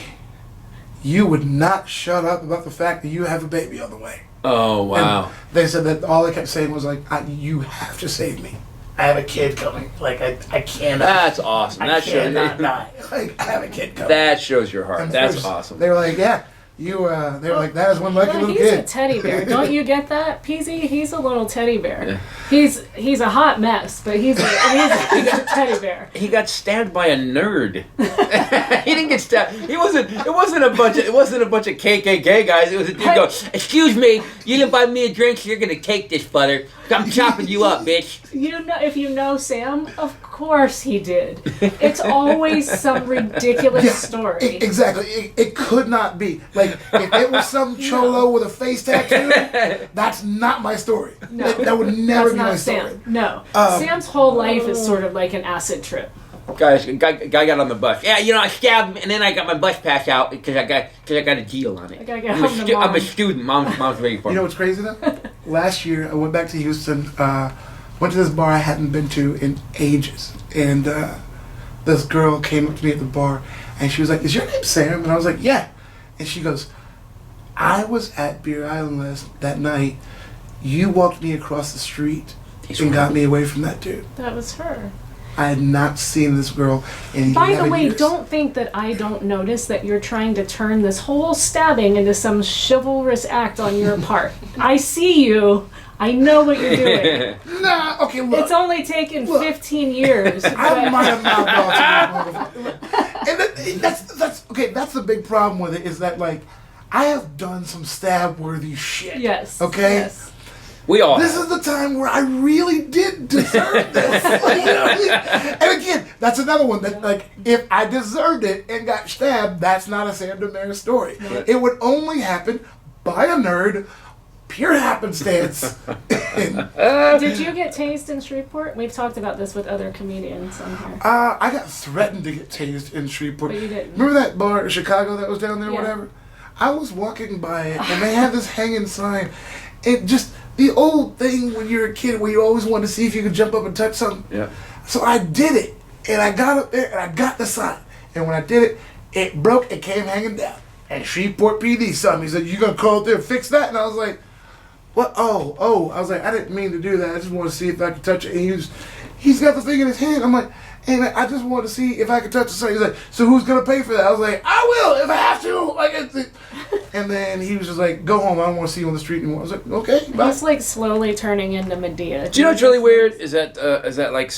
you would not shut up about the fact that you have a baby on the way. Oh, wow. And they said that all they kept saying was like, you have to save me. I have a kid coming. Like, I cannot. That's awesome. I That cannot die. Like, I have a kid coming. That shows your heart. And That's awesome. They were like, yeah. They were like, that is one lucky Well, little he's kid. a teddy bear. Don't you get that, Peasy? He's a little teddy bear. Yeah. He's a hot mess, but he's a teddy bear. He got stabbed by a nerd. He didn't get stabbed. It wasn't a bunch of KKK guys. It was a dude go, excuse me, you didn't buy me a drink, so you're gonna take this, butter. I'm chopping you up, bitch. You know, if you know Sam, of course he did. It's always some ridiculous story. Exactly. It could not be. Like, if it was some cholo with a face tattoo, that's not my story. No. That would never That's be my not story. Sam. No. Sam's whole life is sort of like an acid trip. Guy got on the bus. Yeah, I stabbed him, and then I got my bus pass out because I got a deal on it. I gotta get home to I'm a Mom. student. Mom's waiting for You me. know what's crazy though? Last year I went back to Houston, went to this bar I hadn't been to in ages, and this girl came up to me at the bar, and she was like, "Is your name Sam?" And I was like, "Yeah." And she goes, "I was at Beer Island that night. You walked me across the street and got me away from that dude." That was her. I had not seen this girl in By the 11 way, years. don't think that I don't notice that you're trying to turn this whole stabbing into some chivalrous act on your part. I see you. I know what you're doing. Nah, okay, look. It's only taken 15 years. I but- might have mouthed off to this motherfucker. And that's okay. That's the big problem with it is that like I have done some stab-worthy shit. Yes. Okay. Yes. We all. This is the time where I really did deserve this. Like, you know what I mean? And again, that's another one that, like, if I deserved it and got stabbed, that's not a Sam Demaris story. It would only happen by a nerd, pure happenstance. Did you get tased in Shreveport? We've talked about this with other comedians on here. I got threatened to get tased in Shreveport. But you didn't. Remember that bar in Chicago that was down there, or Yeah. whatever? I was walking by it, and they had this hanging sign. It just, the old thing when you're a kid where you always wanted to see if you could jump up and touch something. Yeah. So I did it, and I got up there, and I got the sign. And when I did it, it broke, it came hanging down. And Shreveport PD saw me. He said, "You gonna call up there and fix that?" And I was like, "What? Oh." I was like, "I didn't mean to do that. I just wanted to see if I could touch it." And he's got the thing in his hand. I'm like, "Hey man, I just wanted to see if I could touch the sign." He's like, "So who's gonna pay for that?" I was like, "I will if I have to." Like, and then he was just like, "Go home. I don't want to see you on the street anymore." I was like, "Okay, bye." He's like slowly turning into Medea. Do you know what's really weird is that like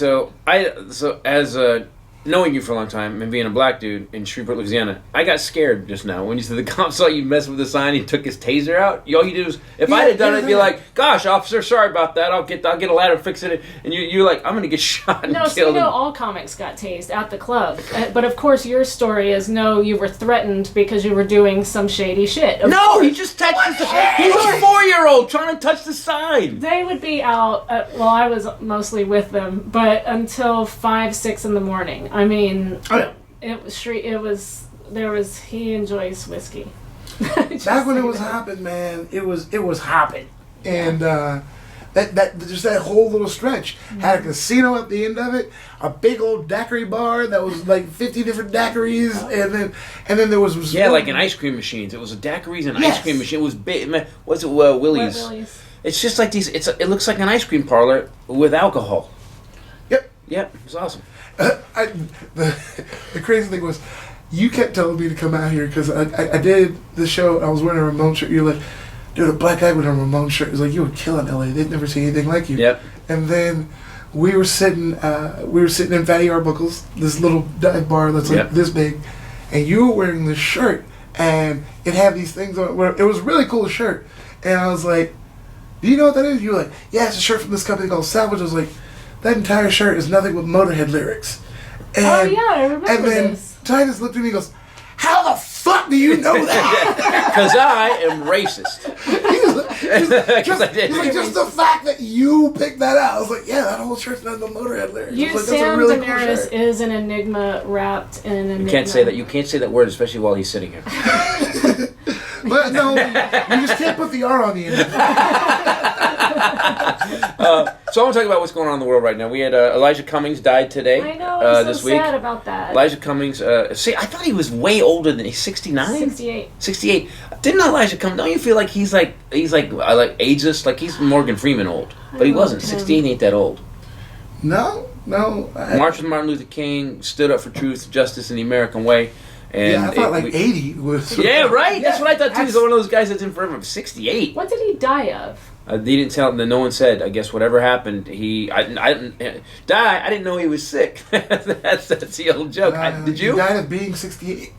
knowing you for a long time and being a black dude in Shreveport, Louisiana, I got scared just now when you said the cop saw you messing with the sign. He took his taser out. All you did was, if I had done it, I'd be like, "Gosh, officer, sorry about that. I'll get a ladder and fix it." And you're like, "I'm gonna get shot and No, so killed." you know all comics got tased at the club. But of course your story is no, you were threatened because you were doing some shady shit. Of No, course. he just touched the sign. He was a 4-year-old trying to touch the sign. They would be out, well, I was mostly with them, but until 5, 6 in the morning. I mean, he enjoys whiskey. Back when it was hopping, man, it was hopping, and that whole little stretch had a casino at the end of it, a big old daiquiri bar that was like 50 different daiquiris, and then there was Like an ice cream machines. It was a daiquiris and Yes. ice cream machine. It was big. What's it? Willie's. Willie's. It's just like these. It looks like an ice cream parlor with alcohol. Yep. Yep, it's awesome. The crazy thing was, you kept telling me to come out here because I did the show. I was wearing a Ramon shirt. You're like, dude, a black guy with a Ramon shirt. It was like, you would kill in LA. They'd never see anything like you. Yep. And then we were sitting in Fatty Arbuckle's, this little dive bar that's like this big, and you were wearing this shirt, and it had these things on it. Where it was a really cool shirt, and I was like, do you know what that is? You were like, yeah, it's a shirt from this company called Salvage. I was like, that entire shirt is nothing but Motorhead lyrics. And, Oh yeah, I remember and then this. Titus looked at me and goes, how the fuck do you know that? Because I am racist. He's Because I did. just the fact that you picked that out. I was like, yeah, that whole shirt's not the Motorhead lyrics. I was like, that's a Sam really cool Demaris shirt. is an enigma wrapped in an enigma. You can't say that. You can't say that word, especially while he's sitting here. But no, you just can't put the R on the end. So I want to talk about what's going on in the world right now. We had Elijah Cummings died today. I know, I'm this so week. sad about that. Elijah Cummings. See, I thought he was way older than he's 69. 68. 68. Didn't Elijah Cummings? Don't you feel like he's like ageist? Like he's Morgan Freeman old, but he I wasn't. love him. 68 ain't that old. No. Marched with Martin Luther King, stood up for truth, justice, and the American way. And Yeah, I thought like 80 was. Yeah, right. That's what I thought too. He's That's- one of those guys that's in forever. 68. What did he die of? They didn't tell him. No one said. I guess whatever happened, I didn't die. I didn't know he was sick. that's the old joke. Did you? He died of being 68.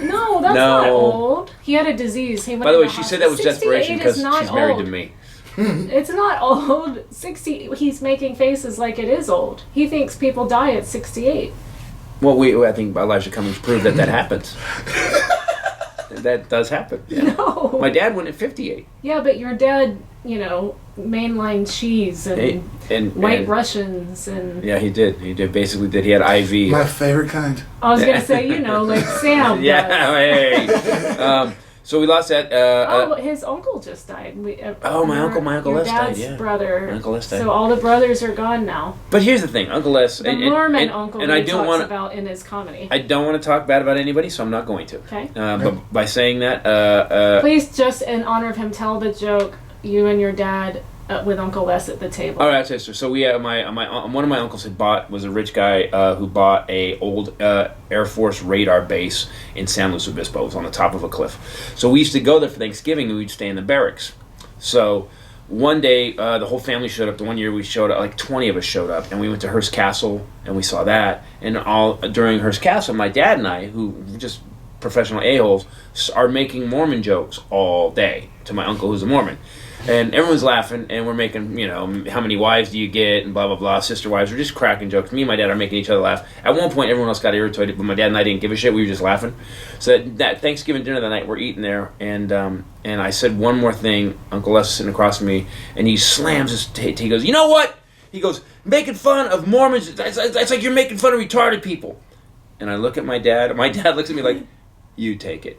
No, that's not old. He had a disease. He went By the in way, she said that was 68 desperation because is not she's married old. to me. It's not old. 60. He's making faces like it is old. He thinks people die at 68. Well, I think Elijah Cummings proved that happens. That does happen. Yeah. No. My dad went at 58. Yeah, but your dad, mainline cheese and White and- Russians and Yeah, he did. He did. Basically, did. He had IV. My favorite kind. I was gonna say, like Sam. Yeah. does. Hey. So we lost that. Oh, his uncle just died. My uncle your Les died, dad's yeah. brother. My Uncle Les died. So all the brothers are gone now. But here's the thing, Uncle Les. The Mormon uncle and that I he don't talks want to. about in his comedy. I don't want to talk bad about anybody, so I'm not going to. Okay. But by saying that, Please, just in honor of him, tell the joke. You and your dad with Uncle Les at the table. all right, sister. So we had one of my uncles was a rich guy who bought a old Air Force radar base in San Luis Obispo. It was on the top of a cliff. So we used to go there for Thanksgiving and we'd stay in the barracks. So one day the whole family showed up. The one year we showed up, like 20 of us showed up, and we went to Hearst Castle and we saw that. And all during Hearst Castle, my dad and I, who were just professional a-holes, are making Mormon jokes all day to my uncle who's a Mormon. And everyone's laughing, and we're making, how many wives do you get, and blah, blah, blah, sister wives. We're just cracking jokes. Me and my dad are making each other laugh. At one point, everyone else got irritated, but my dad and I didn't give a shit. We were just laughing. So that Thanksgiving dinner that night, we're eating there, and I said one more thing. Uncle Les is sitting across from me, and he slams his he goes, you know what? He goes, making fun of Mormons, that's like you're making fun of retarded people. And I look at my dad. My dad looks at me like, you take it.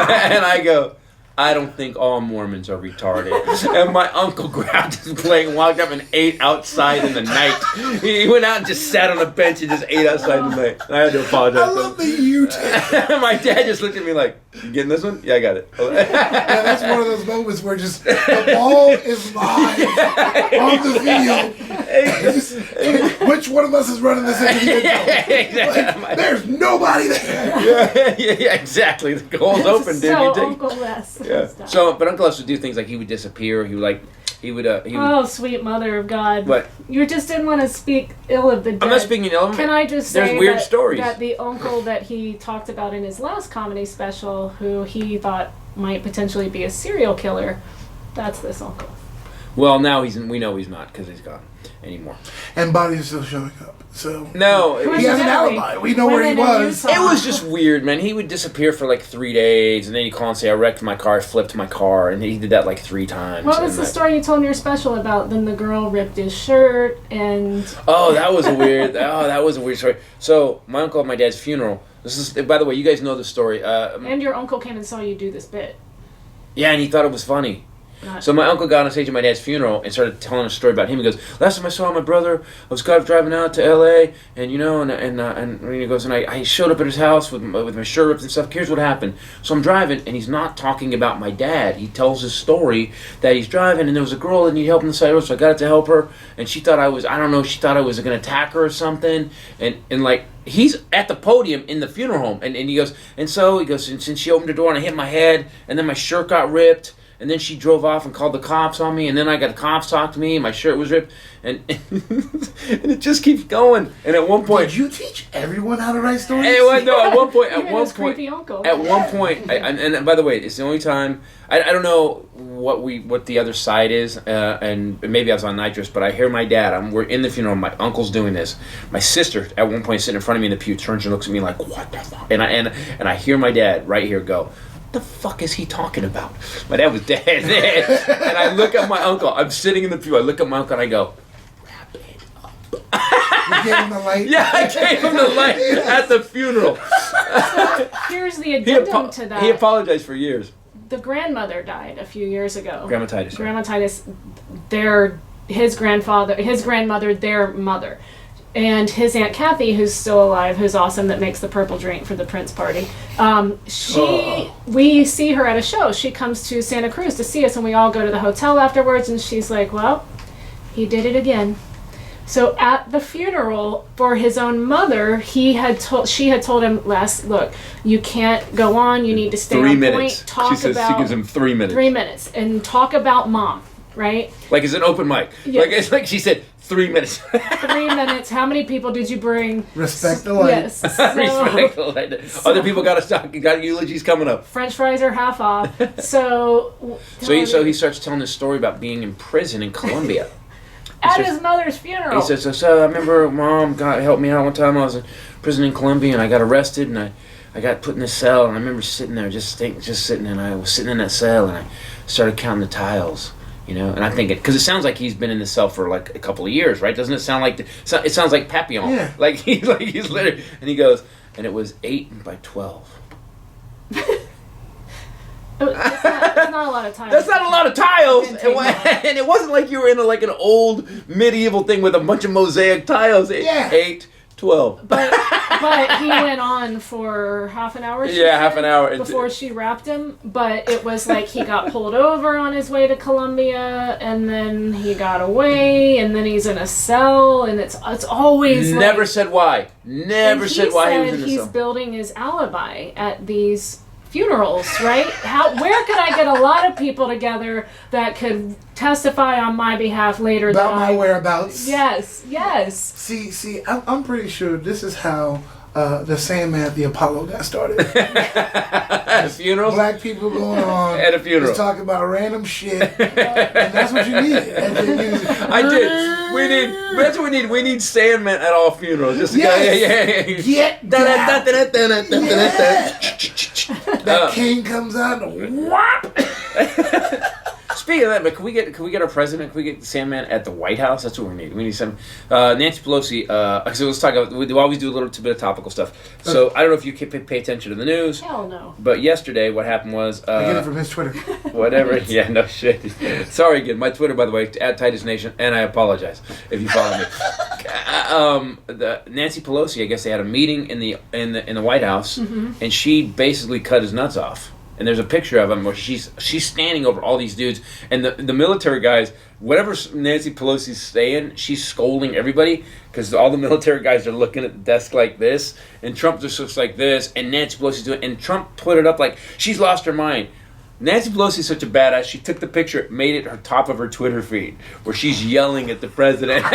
And I go, I don't think all Mormons are retarded. And my uncle grabbed his plate and walked up and ate outside in the night. He went out and just sat on a bench and just ate outside in the night. And I had to apologize. I love the you take. My dad just looked at me like, you getting this one? Yeah, I got it. Yeah, that's one of those moments where just the ball is live on the field. Which one of us is running this into the end zone? Exactly. Like, there's nobody there. Yeah, exactly. The goal's open, dude. So You take- Uncle Les. Yeah. So, but Uncle Les would do things like he would disappear. He would. Oh, sweet mother of God. What? You just didn't want to speak ill of the dead. I'm not speaking ill of him. Can I just say There's weird that, stories. that the uncle that he talked about in his last comedy special, who he thought might potentially be a serial killer, that's this uncle. Well, now we know he's not because he's gone anymore. And bodies are still showing up. So No, Who he has an Coincidentally, alibi. We know where he women in was. Utah- it was just weird, man. He would disappear for like 3 days, and then he'd call and say, I wrecked my car, I flipped my car, and he did that like 3 times. What was and the like- story you told in your special about then the girl ripped his shirt and Oh, that was a weird story. So, my uncle at my dad's funeral, this is, by the way, you guys know the story. and your uncle came and saw you do this bit. Yeah, and he thought it was funny. So my uncle got on stage at my dad's funeral and started telling a story about him. He goes, last time I saw my brother, I was driving out to L.A. and he goes, and I showed up at his house with my shirt ripped and stuff. Here's what happened. So I'm driving, and he's not talking about my dad. He tells his story that he's driving, and there was a girl that needed help on the side of the road, so I got it to help her, and she thought I was going to attack her or something, and like, he's at the podium in the funeral home, and he goes, and since she opened the door and I hit my head, and then my shirt got ripped, and then she drove off and called the cops on me, and then I got the cops talk to me, and my shirt was ripped, and and it just keeps going. And at one point, did you teach everyone how to write stories? At one point, creepy uncle. At one point, and by the way, it's the only time I don't know what the other side is, and maybe I was on nitrous, but I hear my dad. We're in the funeral. My uncle's doing this. My sister at one point sitting in front of me in the pew turns and looks at me like, what the fuck? And I hear my dad right here go, the fuck is he talking about? My dad was dead. And I look at my uncle. I'm sitting in the pew. I look at my uncle and I go, wrap it up. You gave him the light? Yeah, I gave him the light at the funeral. Here's the addendum to that. He apologized for years. The grandmother died a few years ago. Grandma Titus. Grandma Titus, his grandmother, their mother. And his Aunt Kathy, who's still alive, who's awesome, that makes the purple drink for the Prince party. We see her at a show. She comes to Santa Cruz to see us, and we all go to the hotel afterwards, and she's like, well, he did it again. So at the funeral for his own mother, she had told him, Les, look, you can't go on, you need to stay 3 on minutes. point. She gives him 3 minutes. 3 minutes, and talk about mom, right? Like it's an open mic. Yes. It's like she said, 3 minutes. 3 minutes. How many people did you bring? Respect the light. Yes. Respect the light. Other people got eulogies coming up. French fries are half off. So he starts telling this story about being in prison in Colombia. at his mother's funeral. He says, so I remember Mom helped me out one time. I was in prison in Colombia, and I got arrested, and I got put in a cell, and I remember sitting there, just sitting, and I was sitting in that cell, and I started counting the tiles. And I'm thinking, because it sounds like he's been in the cell for like a couple of years, right? Doesn't it sound like it sounds like Papillon? Yeah. Like he's literally, and he goes, and it was 8 by 12. That's not a lot of tiles. That's not a lot of tiles, Didn't take long. and it wasn't like you were in an old medieval thing with a bunch of mosaic tiles. Yeah. 8, 12. But he went on for half an hour. Half an hour before she wrapped him. But it was like he got pulled over on his way to Colombia, and then he got away, and then he's in a cell, and it's always Never said why. Never said why he was in the he's cell. building his alibi at these funerals, right? Where could I get a lot of people together that could testify on my behalf later About my whereabouts. Yes. See, I'm pretty sure this is how the Sandman at the Apollo got started. At funerals? Black people going on At a funeral. just talking about random shit, and that's what you need. And then you, That's what we need. We need Sandman at all funerals. Just to Yes. Get down. That king comes out and whop. Speaking of that, but can we get our president? Can we get Sandman at the White House? That's what we need. We need some Nancy Pelosi. So let's talk about. We always do a little bit of topical stuff. So I don't know if you can pay attention to the news. Hell no. But yesterday, what happened was I get it from his Twitter. whatever. Yeah, no shit. Sorry again. My Twitter, by the way, at Titus Nation, and I apologize if you follow me. The Nancy Pelosi, I guess they had a meeting in the White House, and she basically cut his nuts off. And there's a picture of him where she's standing over all these dudes, and the military guys, whatever Nancy Pelosi's saying, she's scolding everybody because all the military guys are looking at the desk like this, and Trump just looks like this, and Nancy Pelosi's doing, and Trump put it up like she's lost her mind. Nancy Pelosi is such a badass. She took the picture, made it her top of her Twitter feed, where she's yelling at the president.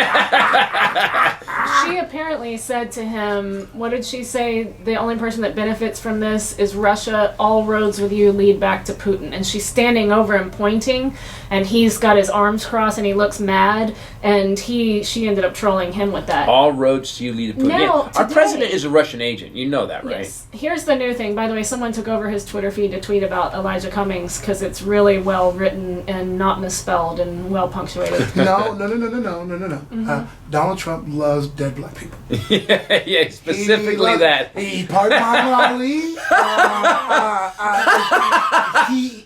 She apparently said to him, what did she say? The only person that benefits from this is Russia. All roads with you lead back to Putin. And she's standing over him pointing, and he's got his arms crossed, and he looks mad, and she ended up trolling him with that. All roads to you lead to Putin. Now, Our today- president is a Russian agent. You know that, right? Yes. Here's the new thing. By the way, someone took over his Twitter feed to tweet about Elijah Cummings because it's really well written and not misspelled and well punctuated. No. Donald Trump loves dead black people. yeah, specifically that. He pardoned Muhammad Ali.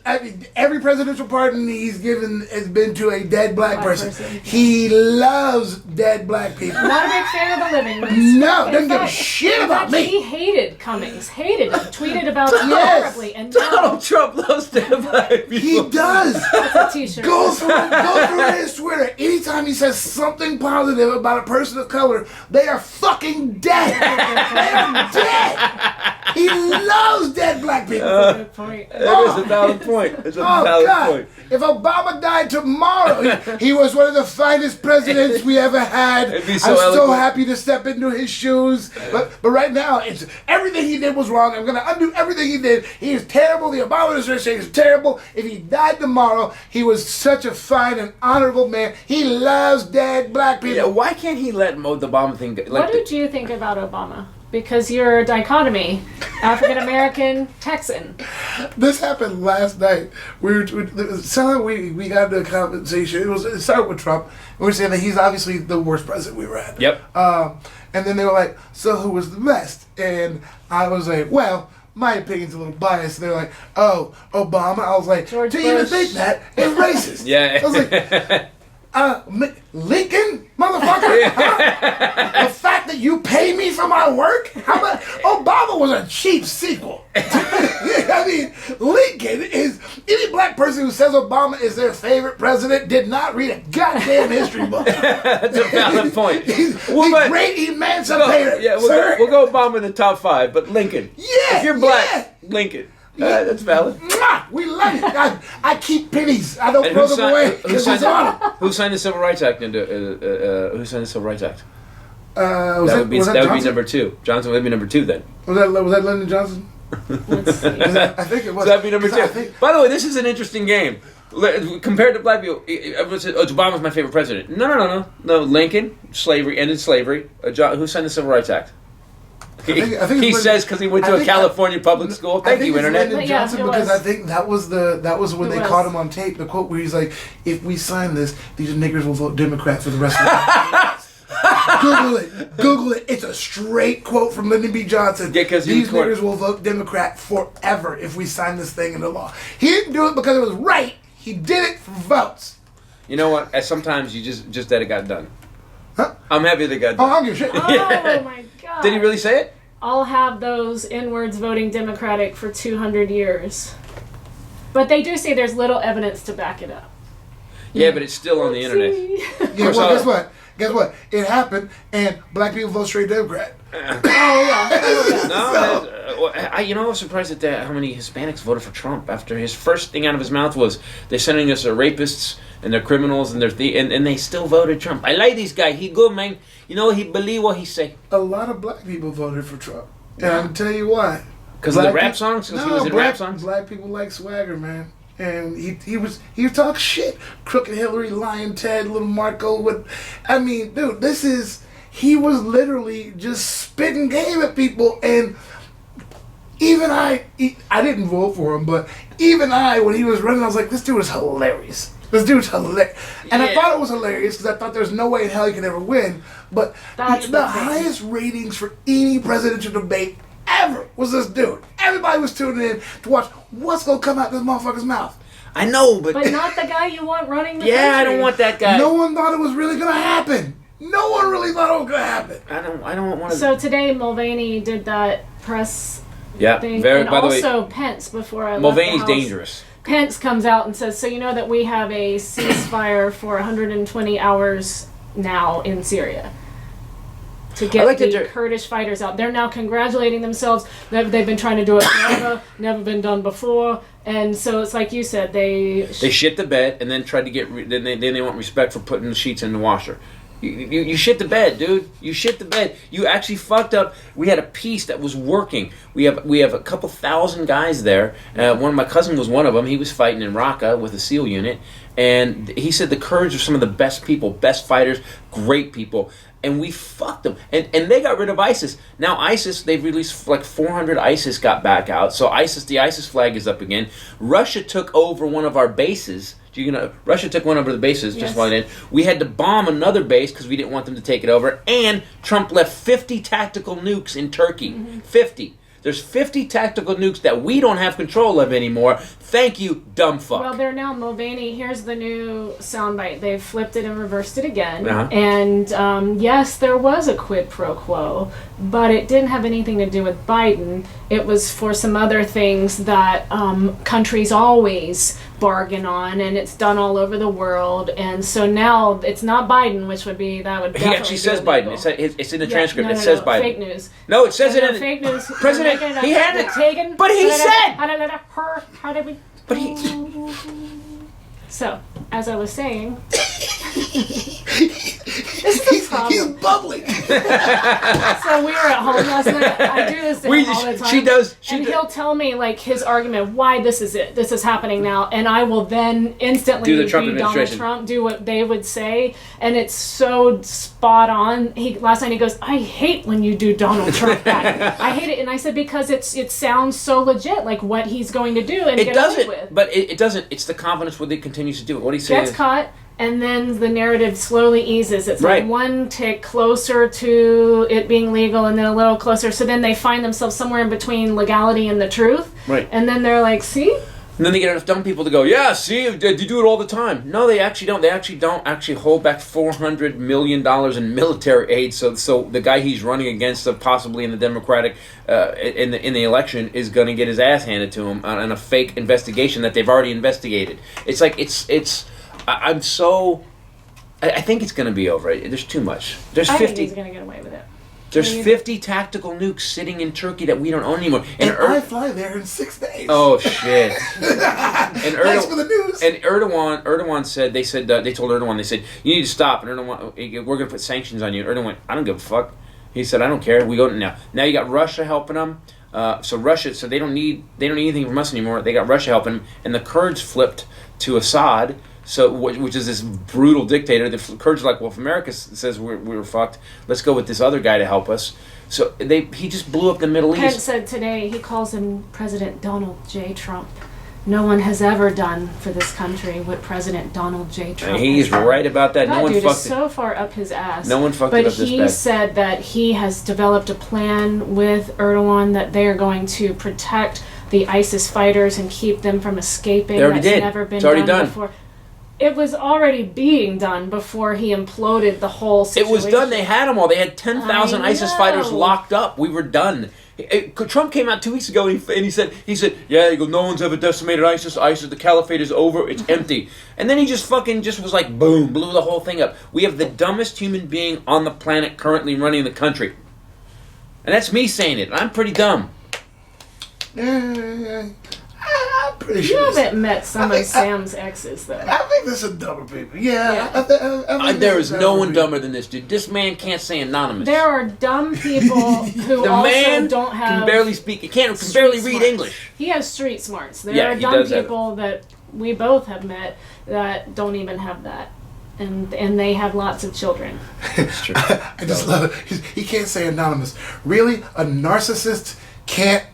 I mean, every presidential pardon he's given has been to a dead black person. yeah. He loves dead black people. Not a big fan of the living ones. No, In doesn't give a fact- shit in about fact, me. He hated Cummings, hated him, tweeted about him Yes. horribly, and now Donald Trump loves dead black people. He does. it's a t-shirt. Go through his Twitter. Anytime he says something positive about a person of color, they are fucking dead. They are dead. He loves dead black people. Good point. That is a valid point. It's a Oh valid God! point. If Obama died tomorrow, he was one of the finest presidents we ever had. It'd be so I'm so eloquent. happy to step into his shoes. But right now, it's everything he did was wrong. I'm gonna undo everything he did. He is terrible. The Obama administration is terrible. If he died tomorrow, he was such a fine and honorable man. He loves dead black people. Yeah, why can't he let the Obama thing go? Like What did you think about Obama? Because you're a dichotomy, African American, Texan. This happened last night. We got into a conversation. It started with Trump. And we were saying that he's obviously the worst president we ever had. Yep. And then they were like, "So who was the best?" And I was like, "Well, my opinion's a little biased." They're like, "Oh, Obama." I was like, George "To even Bush. think that is racist." Yeah. I was like, Lincoln, motherfucker. Huh? The fact that you pay me for my work? How about Obama was a cheap sequel? I mean, Lincoln is any black person who says Obama is their favorite president did not read a goddamn history book. That's a valid point. He's Well, the but- great emancipator. Yeah, sir. we'll go Obama in the top 5, but Lincoln. Yeah, If you're black, yeah. Lincoln. That's valid. Mwah! We love it. I keep pennies. I don't And throw them away who because signed it's on them. who signed the Civil Rights Act into? Who signed the Civil Rights Act? Was That would be Johnson? number 2. Johnson would be number 2 then. Was that Lyndon Johnson? Let's see. I think it was. So that'd be number 2. I think- By the way, this is an interesting game. Compared to black people, everyone said, Obama's my favorite president. No. Lincoln, slavery, ended slavery. Who signed the Civil Rights Act? I think He it's Lyndon- says because he went I to a think California public school. Thank you, it's Internet. Lyndon Yeah, Johnson it because was. I think that was when It they was. caught him on tape. The quote where he's like, "If we sign this, these niggers will vote Democrat for the rest of their lives." Google it. It's a straight quote from Lyndon B. Johnson. Yeah, 'cause he these was niggers will vote Democrat forever if we sign this thing into law. He didn't do it because it was right. He did it for votes. You know what? Sometimes you just that it got done. Huh? I'm happy that it got Oh, I done. don't give a shit. Oh my God. Did he really say it? I'll have those N-words voting Democratic for 200 years. But they do say there's little evidence to back it up. Yeah, but it's still on the internet. See? Yeah, course well, I- guess what? Guess what? It happened, and black people vote straight Democrat. Oh yeah. No, I was surprised at that, how many Hispanics voted for Trump after his first thing out of his mouth was they're sending us rapists and they're criminals and and they still voted Trump. I like this guy. He good, man. You know, he believe what he say. A lot of black people voted for Trump, and I can tell you why. Because of the Black rap peop- songs? Because he No, was in black, rap songs? Black people like swagger, man. And he was talk shit. Crooked Hillary, Lion Ted, Little Marco. I mean, dude, he was literally just spitting game at people. And even I didn't vote for him, but even when he was running, I was like, this dude is hilarious. This dude's hilarious. And I Yeah. thought it was hilarious because I thought there's no way in hell he could ever win. But That's the the thing. highest ratings for any presidential debate ever was this dude. Everybody was tuning in to watch what's gonna come out this motherfucker's mouth. I know, but But not the guy you want running the yeah, country. I don't want that guy. No one thought it was really gonna happen. No one really thought it was gonna happen. I don't want to. So today Mulvaney did that press yeah, thing, very. and By the way, also Pence before I left Mulvaney's the house. dangerous. Pence comes out and says, so you know that we have a ceasefire for 120 hours now in Syria to get like that the they're- Kurdish fighters out. They're now congratulating themselves. They've been trying to do it forever, never been done before. And so it's like you said, They shit the bed and then tried to get. Then they want respect for putting the sheets in the washer. You shit the bed, dude. You shit the bed. You actually fucked up. We had a piece that was working. We have a couple thousand guys there. One of my cousin was one of them. He was fighting in Raqqa with a SEAL unit, and he said the Kurds are some of the best people, best fighters, great people. And we fucked them. And they got rid of ISIS. Now ISIS, they've released like 400 ISIS got back out. So the ISIS flag is up again. Russia took over one of our bases. Russia took one over the bases just Yes. while in. We had to bomb another base because we didn't want them to take it over. And Trump left 50 tactical nukes in Turkey. 50. There's 50 tactical nukes that we don't have control of anymore. Thank you, dumb fuck. Well, they're now Mulvaney. Here's the new soundbite. They've flipped it and reversed it again. Uh-huh. And yes, there was a quid pro quo, but it didn't have anything to do with Biden. It was for some other things that countries always bargain on, and it's done all over the world. And so now it's not Biden, which would be that would. He actually says Biden. It's in the transcript. It says Biden. Fake news. No, it says it in fake news. President. He had it. Taken. But he said. How did we? But he. So, as I was saying, this is the problem. He's bubbling. So we were at home last night. I do this to him all the time. She does. He'll tell me like his argument why this is it. This is happening now, and I will then instantly Do the Trump Donald administration. Trump, do what they would say, and it's so spot on. Last night he goes, "I hate when you do Donald Trump back. I hate it," and I said because it sounds so legit, like what he's going to do and It get doesn't. away with. But it doesn't. It's the confidence with it continues to do it. What do you say? Gets caught, and then the narrative slowly eases. It's Right. like one tick closer to it being legal, and then a little closer. So then they find themselves somewhere in between legality and the truth. Right. And then they're like, "See, And then they get enough dumb people to go, yeah, see, you do it all the time. No, they actually don't. They actually don't actually hold back $400 million in military aid. So the guy he's running against, possibly in the Democratic, in the election, is going to get his ass handed to him on a fake investigation that they've already investigated. It's like I think it's going to be over. There's too much. There's I 50. think he's going to get away with it." There's 50 tactical nukes sitting in Turkey that we don't own anymore. And I fly there in 6 days. Oh shit! And Thanks for the news. And Erdogan said they told Erdogan, they said, you need to stop. And Erdogan, we're going to put sanctions on you. And Erdogan went, I don't give a fuck. He said, I don't care. We go now. Now you got Russia helping them. So they don't need anything from us anymore. They got Russia helping them, and the Kurds flipped to Assad. So, which is this brutal dictator. The Kurds are like, well, if America says we're fucked, let's go with this other guy to help us. So he just blew up the Middle Pence East. said today, he calls him President Donald J. Trump. No one has ever done for this country what President Donald J. Trump And he's has done. right about that. That No one dude fucked is so far up his ass. No one fucked but it up this he bad. said that he has developed a plan with Erdogan that they are going to protect the ISIS fighters and keep them from escaping. They already That's did. never been It's already done. before. It was already being done before he imploded the whole It situation. was done. They had them all. They had 10,000 I ISIS fighters know. locked up. We were done. Trump came out 2 weeks ago and he said, yeah, he goes, no one's ever decimated ISIS. The caliphate is over. It's empty. And then he just was like, boom, blew the whole thing up. We have the dumbest human being on the planet currently running the country. And that's me saying it. I'm pretty dumb. Yeah. I'm pretty You sure. haven't met some of Sam's exes, though. I think there's some dumber people. Yeah. Yeah. I think There there's is no one people. dumber than this dude. This man can't say anonymous. There are dumb people who The also man don't have can barely speak. He can street barely read smarts. English. He has street smarts. There Yeah, are he dumb does have it. people that we both have met that don't even have that. And they have lots of children. It's true. I just love it. He can't say anonymous. Really? A narcissist can't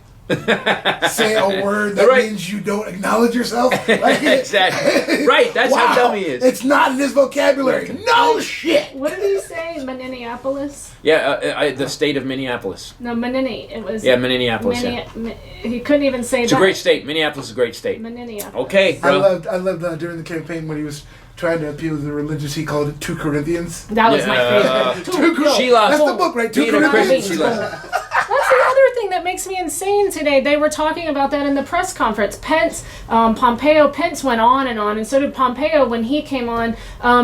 say a word that Right. means you don't acknowledge yourself? Like, Exactly. Right, that's how dumb he is. It's not in his vocabulary. No shit. What did he say? Minneapolis? Yeah, the state of Minneapolis. No, Minneapolis. It was. Yeah, Minneapolis. Yeah. He couldn't even say It's that. a great state. Minneapolis is a great state. Minneapolis. Okay, I bro. loved during the campaign when he was trying to appeal to the religious. He called it 2 Corinthians. That was my Yeah. favorite. Sheila. That's the book, right? 2 Being a Corinthians. Christian, Sheila. That's the other thing that makes me insane today. They were talking about that in the press conference. Pence went on, and so did Pompeo when he came on,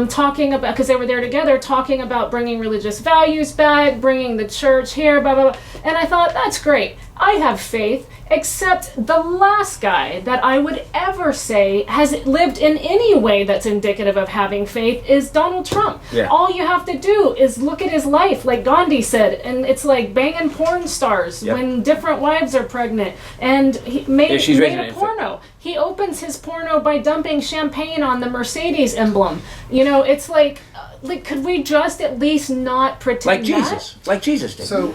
talking about, because they were there together, talking about bringing religious values back, bringing the church here, blah, blah, blah. And I thought, that's great. I have faith, except the last guy that I would ever say has lived in any way that's indicative of having faith is Donald Trump. Yeah. All you have to do is look at his life, like Gandhi said, and it's like banging porn stars Yep. when different wives are pregnant. And he made she's raising a an infant. porno. He opens his porno by dumping champagne on the Mercedes emblem. You know, it's like could we just at least not pretend Like Jesus did. So,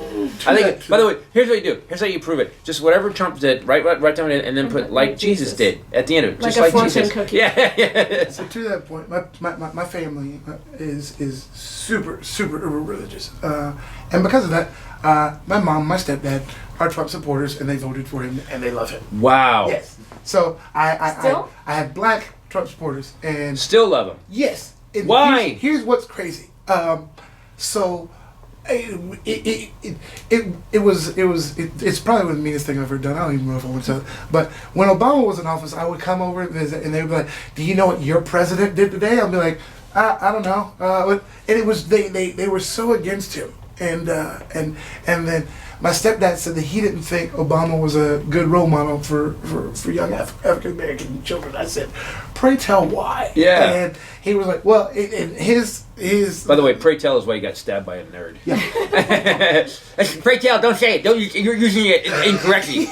I think. By the way, here's what you do. Here's how you prove it. Just whatever Trump did, right down it, and then put like Jesus did at the end of it. Like Just a like fortune Jesus. cookie. Yeah. So to that point, my family is super uber religious, and because of that, my mom, my stepdad are Trump supporters, and they voted for him, and they love him. Wow. Yes. So Still? I have black Trump supporters, and Still love him. yes. And Why? Here's what's crazy. So it's probably the meanest thing I've ever done. I don't even know if I want to. But when Obama was in office, I would come over and visit, and they would be like, "Do you know what your president did today?" I'd be like, "I don't know." And it was they were so against him, and then my stepdad said that he didn't think Obama was a good role model for young African American children. I said, "Pray tell why?" Yeah. And he was like, "Well, in his." By the way, pray tell is why you got stabbed by a nerd. Yeah. Pray tell, don't say it. You're using it incorrectly.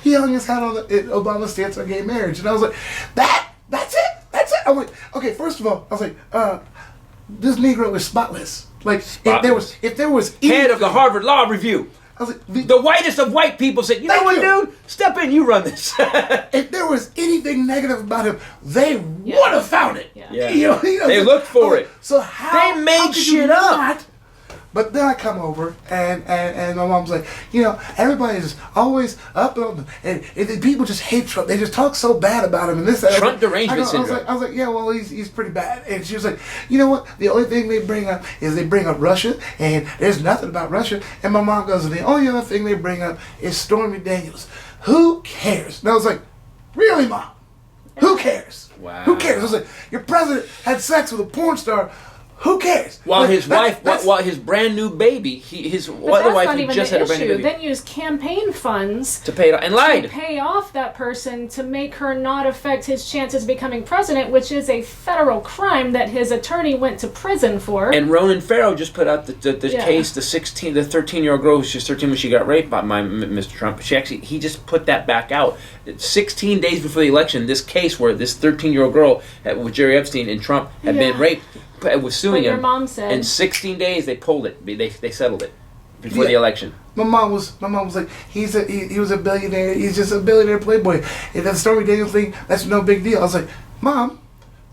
He hung his hat on Obama's stance on gay marriage, and I was like, that's it. I'm like, okay, first of all, I was like, this Negro is spotless. Like, Spotless. if there was Head of the anything- Harvard Law Review. I was like, The whitest of white people said, you know Thank what, you. dude? Step in, you run this. if there was anything negative about him, they would have found it. Yeah. You know, They so- looked for I was it. like, So how They made how could you shit up. not? But then I come over and my mom's like, everybody's always up and people just hate Trump. They just talk so bad about him and this. That. Trump derangement syndrome. I was like, yeah, well, he's pretty bad. And she was like, you know what? The only thing they bring up is they bring up Russia, and there's nothing about Russia. And my mom goes, and the only other thing they bring up is Stormy Daniels. Who cares? And I was like, really, Mom? Who cares? Wow. Who cares? I was like, your president had sex with a porn star. Who cares? While Like, his that's- wife, while his brand new baby, his But other that's wife not who even just the had a brand new issue. baby Then use campaign funds to pay it off and to lied. pay off that person to make her not affect his chances of becoming president, which is a federal crime that his attorney went to prison for. And Ronan Farrow just put out the Yeah. case, the 13-year-old girl who's just 13 when she got raped by Mr. Trump. He just put that back out. 16 days before the election, this case where this 13-year-old girl with Jerry Epstein and Trump had been Yeah. raped, was suing But your him. mom said- in 16 days they pulled it. They settled it before the Yeah. election. My mom was like, he was a billionaire. He's just a billionaire playboy. And that Stormy Daniels thing, that's no big deal. I was like, Mom,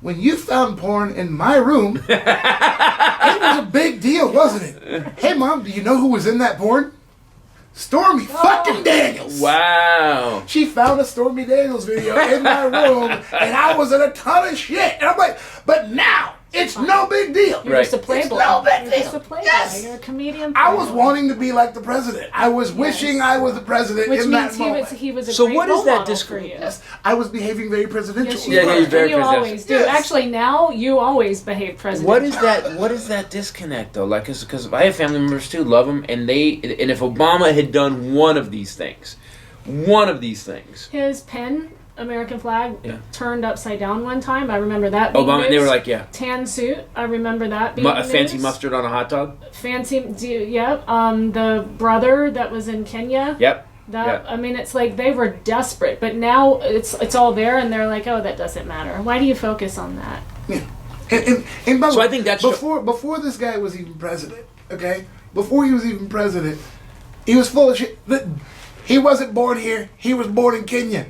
when you found porn in my room, it was a big deal, wasn't it? Hey, Mom, do you know who was in that porn? Stormy fucking Daniels. Wow. She found a Stormy Daniels video in my room, and I was in a ton of shit. And I'm like, but now it's no big deal. You're Right. just a playboy. It's no big You're deal. just a playboy. Yes. You're a comedian. I was playboy. wanting to be like the president. I was wishing I was the president Which in means that moment. he was a So great what is role that model disc- for you. Yes, I was behaving very presidential. Yes, you Yeah, were. you're very And you presidential. always do. Yes. Actually, now you always behave presidential. What is that disconnect though? Like, because I have family members too, love them, and if Obama had done one of these things, His pen, American flag, Yeah. turned upside down one time. I remember that being Obama, they news. were like, yeah, Tan suit. I remember that being a fancy news. mustard on a hot dog. Yep. The brother that was in Kenya. Yep. That Yeah. I mean, it's like they were desperate, but now it's all there, and they're like, oh, that doesn't matter. Why do you focus on that? Yeah. And by the So way, I think that's before this guy was even president. Okay, before he was even president, he was full of shit. He wasn't born here. He was born in Kenya.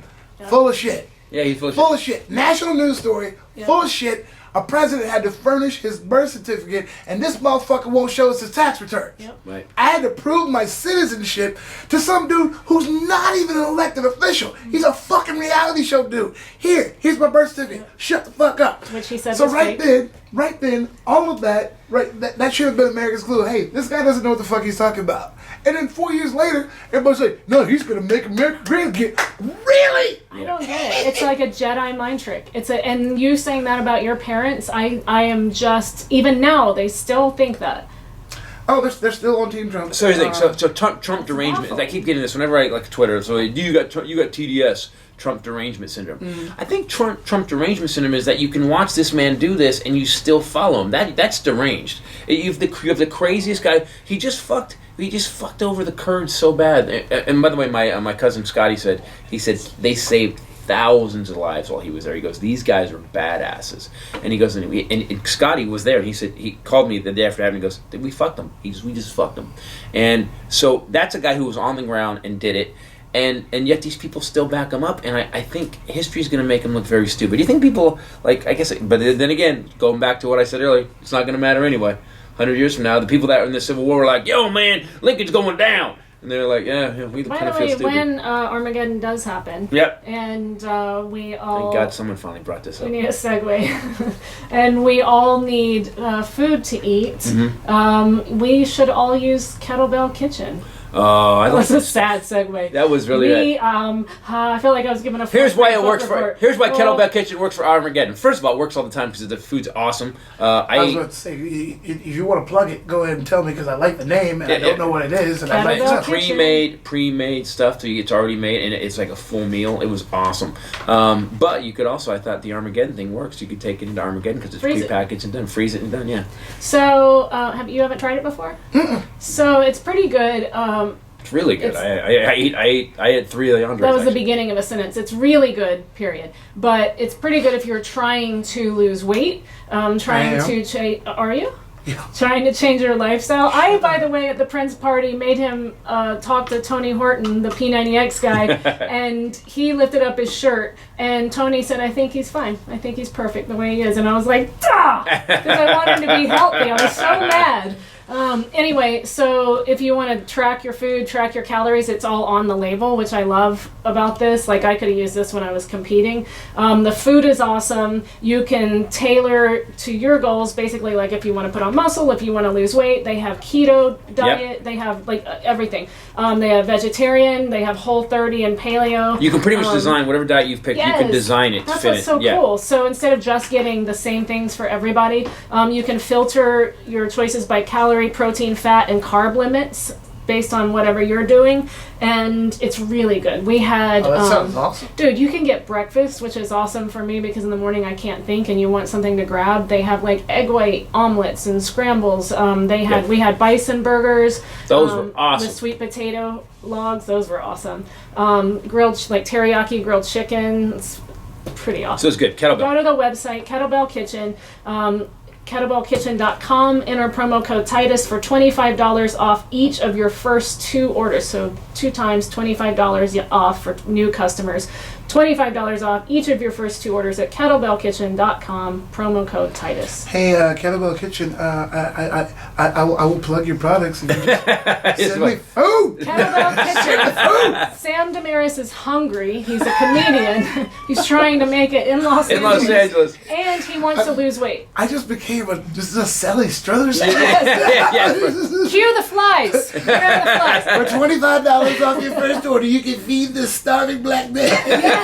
Full of shit. Yeah, he's full Full of of shit. National news story. Yeah. Full of shit. A president had to furnish his birth certificate, and this motherfucker won't show us his tax returns. Yep. Right. I had to prove my citizenship to some dude who's not even an elected official. He's a fucking reality show dude. Here's my birth certificate. Shut the fuck up. Which he said So was right fake. then, all of that, that should have been America's clue. Hey, this guy doesn't know what the fuck he's talking about. And then 4 years later, everybody's like, no, he's gonna make America great again. Really? I don't get it. It's like a Jedi mind trick. And you saying that about your parents, I am just, even now they still think that. Oh, they're still on Team Trump. So here's the thing. So Trump derangement. awful. I keep getting this whenever I like Twitter. So you got TDS, Trump derangement syndrome. I think Trump derangement syndrome is that you can watch this man do this and you still follow him. That's deranged. You have the craziest guy. He just fucked over the Kurds so bad. And by the way, my cousin Scotty said they saved thousands of lives while he was there. He goes, these guys are badasses. And he goes, and Scotty was there. And he called me the day after having. He goes, we fucked them. We just fucked them. And so that's a guy who was on the ground and did it. And yet these people still back him up. And I think history's going to make him look very stupid. Do you think people but then again, going back to what I said earlier, it's not going to matter anyway. 100 years from now, the people that were in the Civil War were like, yo man, Lincoln's going down. And they're like, yeah, we By kind the of feel way, stupid. when Armageddon does happen, Yep. and we all... Thank God someone finally brought this up. We need a segue. And we all need food to eat. Mm-hmm. We should all use Kettlebell Kitchen. Oh, I That like was a sad segue. That was really I feel like I was giving a... Here's why it works report. Here's why Kettlebell Kitchen works for Armageddon. First of all, it works all the time because the food's awesome. I was about to say, if you want to plug it, go ahead and tell me because I like the name and I don't know what it is. And I like Kettlebell it. pre-made stuff. So it's already made and it's like a full meal. It was awesome. But you could also, I thought the Armageddon thing works. You could take it into Armageddon because it's prepackaged and done. Freeze it and done. Yeah. So you haven't tried it before? So it's pretty good. It's really good. I had 3 of the entrees. That was the beginning of a sentence. It's really good, period. But it's pretty good if you're trying to lose weight, trying to change... Are you? Yeah. Trying to change your lifestyle. I, by the way, at the Prince party, made him talk to Tony Horton, the P90X guy, and he lifted up his shirt, and Tony said, I think he's fine. I think he's perfect the way he is. And I was like, duh! Because I want him to be healthy. I was so mad. Anyway, so if you want to track your food, track your calories, it's all on the label, which I love about this. Like, I could have used this when I was competing. The food is awesome. You can tailor to your goals, basically, like if you want to put on muscle, if you want to lose weight. They have keto diet. They have, like, everything. They have vegetarian. They have Whole30 and paleo. You can pretty much design whatever diet you've picked. Yes, you can design it to that's fit what's it. so cool. So instead of just getting the same things for everybody, you can filter your choices by calorie, protein, fat, and carb limits based on whatever you're doing, and it's really good. We had that sounds awesome. Dude, you can get breakfast, which is awesome for me because in the morning I can't think and you want something to grab. They have like egg white omelets and scrambles. We had bison burgers. Those were awesome. With sweet potato logs. Those were awesome. Grilled, like teriyaki grilled chicken. It's pretty awesome. So it's good. Kettlebell. Go to the website, Kettlebell Kitchen. kettlebellkitchen.com. Enter promo code Titus for $25 off each of your first 2 orders. So 2 times $25 off for new customers. $25 off each of your first 2 orders at kettlebellkitchen.com. Promo code Titus. Hey, Kettlebell Kitchen, I will plug your products. And you just send me food. Kettlebell Kitchen. Sam Demaris is hungry. He's a comedian. He's trying to make it in Los Angeles. And he wants to lose weight. I just became this is a Sally Struthers. Cue the flies. Here are the flies. For $25 off your first order, you can feed this starving black man. Yes.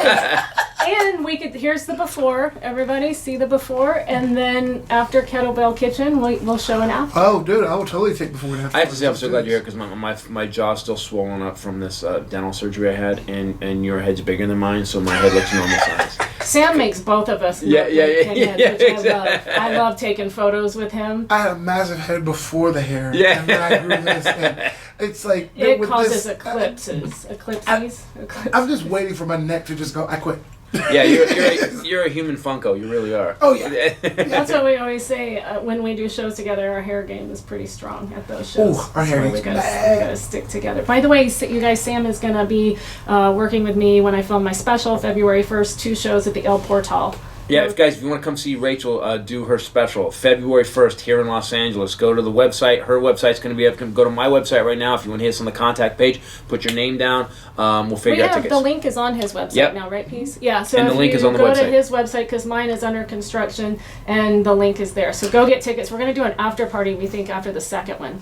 And here's the before. Everybody see the before, and then after Kettlebell Kitchen, we'll show an after. Oh, dude, I will totally take before and after. I have to say, I'm so glad you're here because my jaw's still swollen up from this dental surgery I had, and your head's bigger than mine, so my head looks normal size. Sam makes both of us Yeah, which I love. I love taking photos with him. I had a massive head before the hair. Yeah. And then I grew this, and it's like... It with causes this, eclipses. I'm just waiting for my neck to just go, I quit. Yeah, you're a human Funko. You really are. Oh, yeah. That's what we always say when we do shows together. Our hair game is pretty strong at those shows. Ooh, our hair game's we gotta stick together. By the way, you guys, Sam is gonna be working with me when I film my special February 1st. 2 shows at the El Portal. Yeah, if you want to come see Rachel do her special February 1st here in Los Angeles, go to the website. Her website's going to be up. Go to my website right now if you want to hit us on the contact page. Put your name down. We'll figure out tickets. The link is on his website now, right, Peace? Yeah, so and if the link you is on the go website. to his website, because mine is under construction, and the link is there. So go get tickets. We're going to do an after party, we think, after the second one.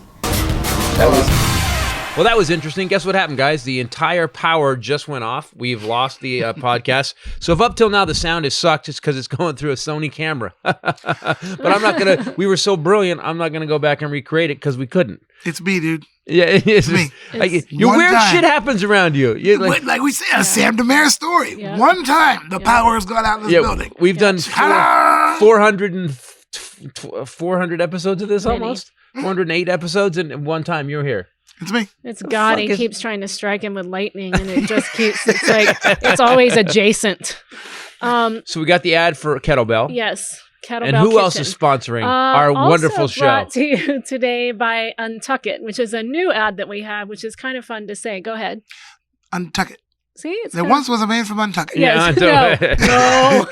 Well, that was interesting. Guess what happened, guys? The entire power just went off. We've lost the podcast. So if up till now the sound has sucked, it's because it's going through a Sony camera. But I'm not going to... We were so brilliant, I'm not going to go back and recreate it because we couldn't. It's me, dude. Yeah, it's me. Your weird shit happens around you. Like we say, a Sam Demaris story. Yeah. One time, the power has gone out in this building. We've done Ta-da! 400 episodes of this almost. 408 episodes, and one time you're here. It's me. It's God. He keeps trying to strike him with lightning, and it just keeps. It's like it's always adjacent. So we got the ad for Kettlebell. Yes, Kettlebell. And who Kitchen. else is sponsoring our wonderful also show? Brought to you today by Untuck It, which is a new ad that we have, which is kind of fun to say. Go ahead. Untuck it. See, it's There kinda- once was a man from Untucket. Yes. Yeah, No.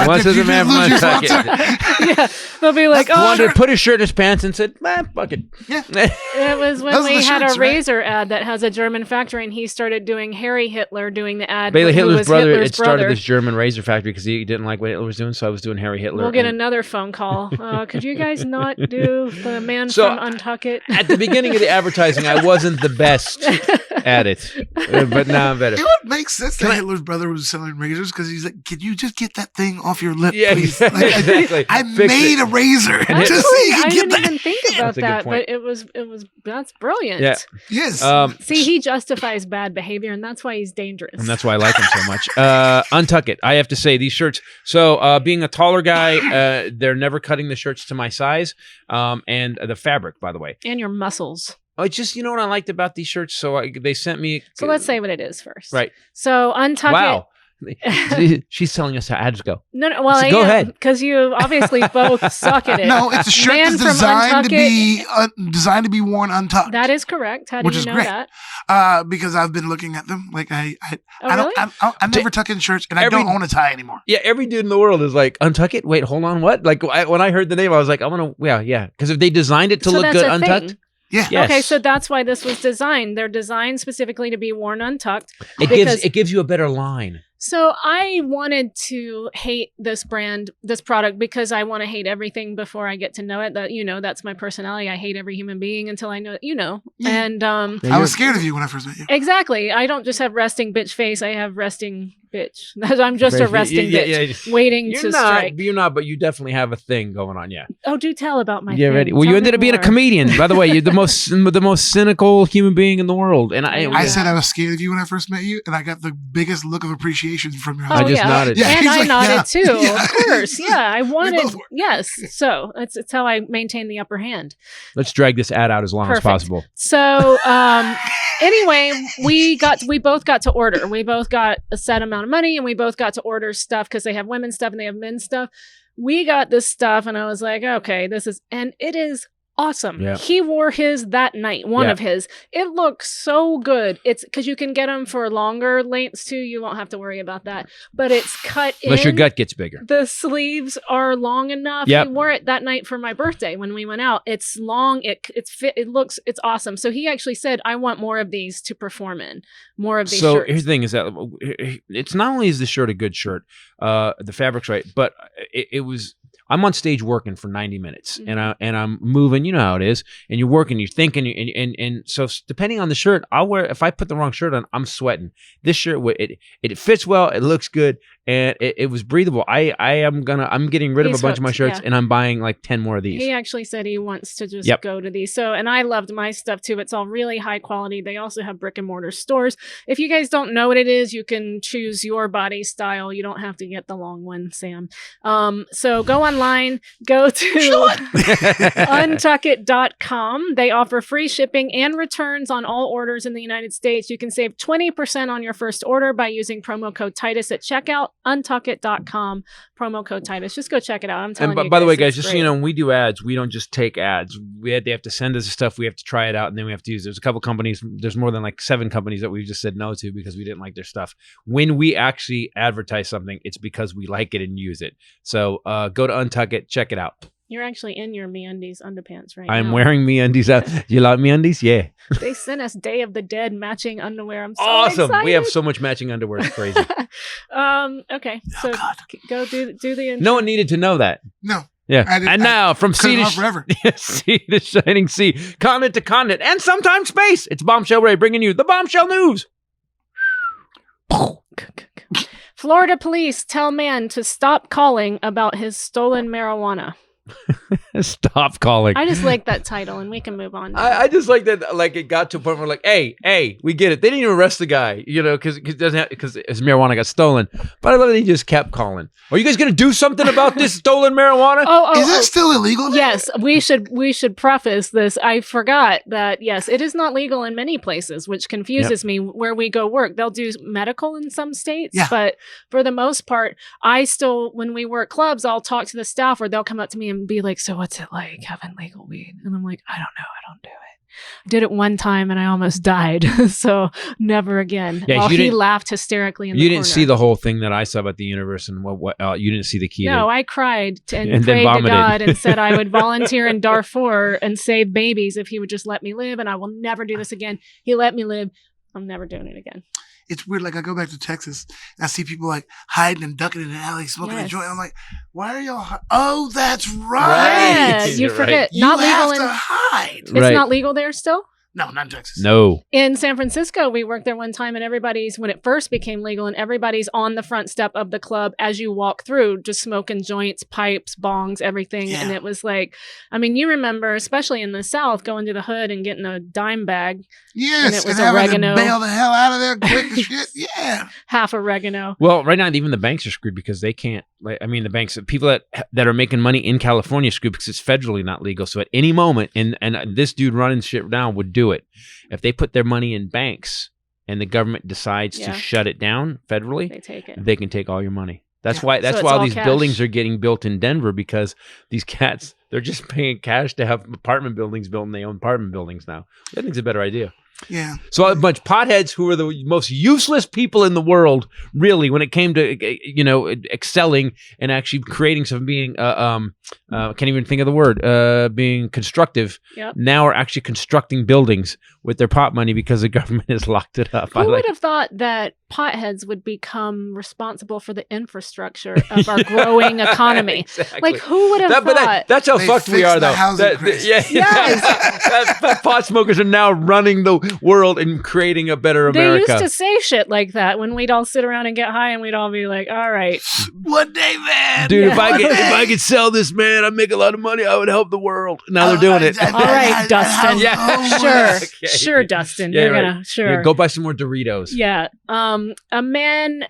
Once did was you a man just from lose your Nantucket. sponsor? Yeah, they'll be like, Like, oh, Wanted to put his shirt in his pants and said, fuck it. Yeah. it was when Those are we the had shirts, a right? razor ad that has a German factory, and he started doing Harry Hitler doing the ad. Bailey who Hitler's was brother Hitler's had started brother. this German razor factory because he didn't like what Hitler was doing, so I was doing Harry Hitler. We'll get and- another phone call. Could you guys not do the man So, from Untucket? At the beginning of the advertising, I wasn't the best at it, but now I'm better. It would make sense that Hitler's brother was selling razors because he's like, "Can you just get that thing off your lip, Yeah, please?" exactly. I Fix made it. a razor And just so you I can get didn't that. even think about That's a good that, point. but that's brilliant. Yeah. Yes. See, he justifies bad behavior, and that's why he's dangerous. And that's why I like him so much. Untuck it. I have to say these shirts. So being a taller guy, they're never cutting the shirts to my size. And the fabric, by the way. And your muscles. Oh, it's just, you know what I liked about these shirts? So they sent me. So let's say what it is first. Right. So Untuck Wow. She's telling us how ads go. No, well, So I go am, ahead. because you obviously both suck at it. No, it's a shirt Man that's from designed to be worn untucked. That is correct. How do Which you is know great. that? Because I've been looking at them. Like I Oh, don't. really? I never tuck in shirts, and I Every- don't own a tie anymore. Yeah, every dude in the world is like, untuck it? Wait, hold on, what? Like, when I heard the name, I was like, I want to, yeah. Because if they designed it to So look that's good a untucked, thing. Yeah. yes. Okay, so that's why this was designed. They're designed specifically to be worn untucked. it gives you a better line. So I wanted to hate this product, because I want to hate everything before I get to know it. That's my personality. I hate every human being until I know it, Yeah. And I was scared of you when I first met you. exactly. I don't just have resting bitch face. I have resting bitch. I'm just a resting bitch, waiting to strike. You're not, but you definitely have a thing going on, yeah. Oh, do tell about my Yeah, thing. ready. Well, Tell you me ended up being a more. comedian, by the way. You're the most cynical human being in the world, and Yeah. I said I was scared of you when I first met you, and I got the biggest look of appreciation from your Oh, I husband. just yeah. nodded. Yeah, And he's I like, nodded yeah. too, Yeah. of course. Yeah, I wanted. both were. Yes, so it's how I maintain the upper hand. Let's drag this ad out as long as Perfect. possible. So anyway, we both got to order. We both got a set amount of money, and we both got to order stuff because they have women's stuff and they have men's stuff. We got this stuff, and I was like, okay, and it is awesome. Yeah. He wore his that night, one Yeah. of his. It looks so good. It's because you can get them for longer lengths too. You won't have to worry about that. But it's cut Unless your in. gut gets bigger. The sleeves are long enough. Yep. He wore it that night for my birthday when we went out. It's long. It's fit. It's awesome. So he actually said, I want more of these to perform in. More of these So shirts. here's the thing: is that it's not only is the shirt a good shirt, the fabric's right, but it was. I'm on stage working for 90 minutes, Mhm. and I'm moving. You know how it is, and you're working, you're thinking, and so depending on the shirt, I'll wear. If I put the wrong shirt on, I'm sweating. This shirt, it fits well, it looks good, and it was breathable. I'm getting rid of He's a bunch of my hooked, shirts, yeah. and I'm buying like 10 more of these. He actually said he wants to just Yep. go to these. So, and I loved my stuff too. It's all really high quality. They also have brick and mortar stores. If you guys don't know what it is, you can choose your body style. You don't have to get the long one, Sam. So go online, go to untuckit.com. They offer free shipping and returns on all orders in the United States. You can save 20% on your first order by using promo code Titus at checkout. Untuckit.com, promo code Titus. Just go check it out. I'm telling And you. by the way, it's guys, just so you great. know, when we do ads, we don't just take ads. They have to send us the stuff. We have to try it out, and then we have to use. There's a couple companies. There's more than like 7 companies that we've just said no to because we didn't like their stuff. When we actually advertise something, it's because we like it and use it. So go to Untuck It, check it out. You're actually in your MeUndies underpants right I'm now. wearing MeUndies out. You like MeUndies? Yeah. They sent us Day of the Dead matching underwear. I'm so Awesome. excited. We have so much matching underwear. It's crazy. Okay. So go do the intro. No one needed to know that. No. Yeah. I didn't- And now from Cut sea it to off forever. sea to shining sea, continent to continent, and sometimes space. It's Bombshell Ray bringing you the Bombshell News. Florida police tell man to stop calling about his stolen marijuana. Stop calling. I just like that title, and we can move on. I just like that. Like it got to a point where like, hey, we get it. They didn't even arrest the guy, because his marijuana got stolen. But I love that he just kept calling. Are you guys gonna do something about this stolen marijuana? Is it still illegal? Yes, we should preface this. I forgot that yes, it is not legal in many places, which confuses me. Where we go work, they'll do medical in some states, Yeah. but for the most part, I still when we work clubs, I'll talk to the staff, or they'll come up to me and be like, "So what's it like having legal weed?" And I'm like, "I don't know, I don't do it." Did it one time and I almost died. So never again. Yeah, While you he didn't- laughed hysterically in the You corner. didn't see the whole thing that I saw about the universe and what you didn't see the key. No, I cried and And then prayed to vomited. God and said I would volunteer in Darfur and save babies if he would just let me live, and I will never do this again. He let me live. I'm never doing it again. It's weird. Like I go back to Texas and I see people like hiding and ducking in the alley, smoking a Yes. joint. I'm like, why are y'all? Oh, that's right. Yeah, you You're right. forget. You Not have legal to in. hide. It's Right. not legal there still. No, not in Texas. No. In San Francisco, we worked there one time, and everybody's, when it first became legal, and everybody's on the front step of the club as you walk through, just smoking joints, pipes, bongs, everything. Yeah. And it was like, I mean, you remember, especially in the South, going to the hood and getting a dime bag, Yes, And it was having oregano. to bail the hell out of there quick as shit. Yeah. half oregano. Well, right now even the banks are screwed because they can't. Like, I mean, the banks, people that are making money in California are screwed because it's federally not legal. So at any moment, and this dude running shit down would do it. If they put their money in banks and the government decides Yeah. to shut it down federally, They take it. they can take all your money. That's Yeah. why. So That's it's why all all these cash. buildings are getting built in Denver because these cats they're just paying cash to have apartment buildings built, and they own apartment buildings now. I think it's a better idea. Yeah. So a bunch of potheads who are the most useless people in the world, really, when it came to excelling and actually creating something, being can't even think of the word, being constructive. Yep. Now are actually constructing buildings with their pot money because the government has locked it up. Who would have thought that potheads would become responsible for the infrastructure of our growing economy? Exactly. Like, who would have thought? That's how They fucked we fixed are, the though. housing crisis. Yes. that pot smokers are now running the world and creating a better They America. used to say shit like that when we'd all sit around and get high, and we'd all be like, "All right, One day, man. Dude, Yeah. if I could sell this, man, I'd make a lot of money. I would help the world. Now they're doing it. All right, Dustin. Yeah. sure, Okay. sure, Dustin, Yeah, you're right. gonna sure." Yeah, go buy some more Doritos. Yeah. A man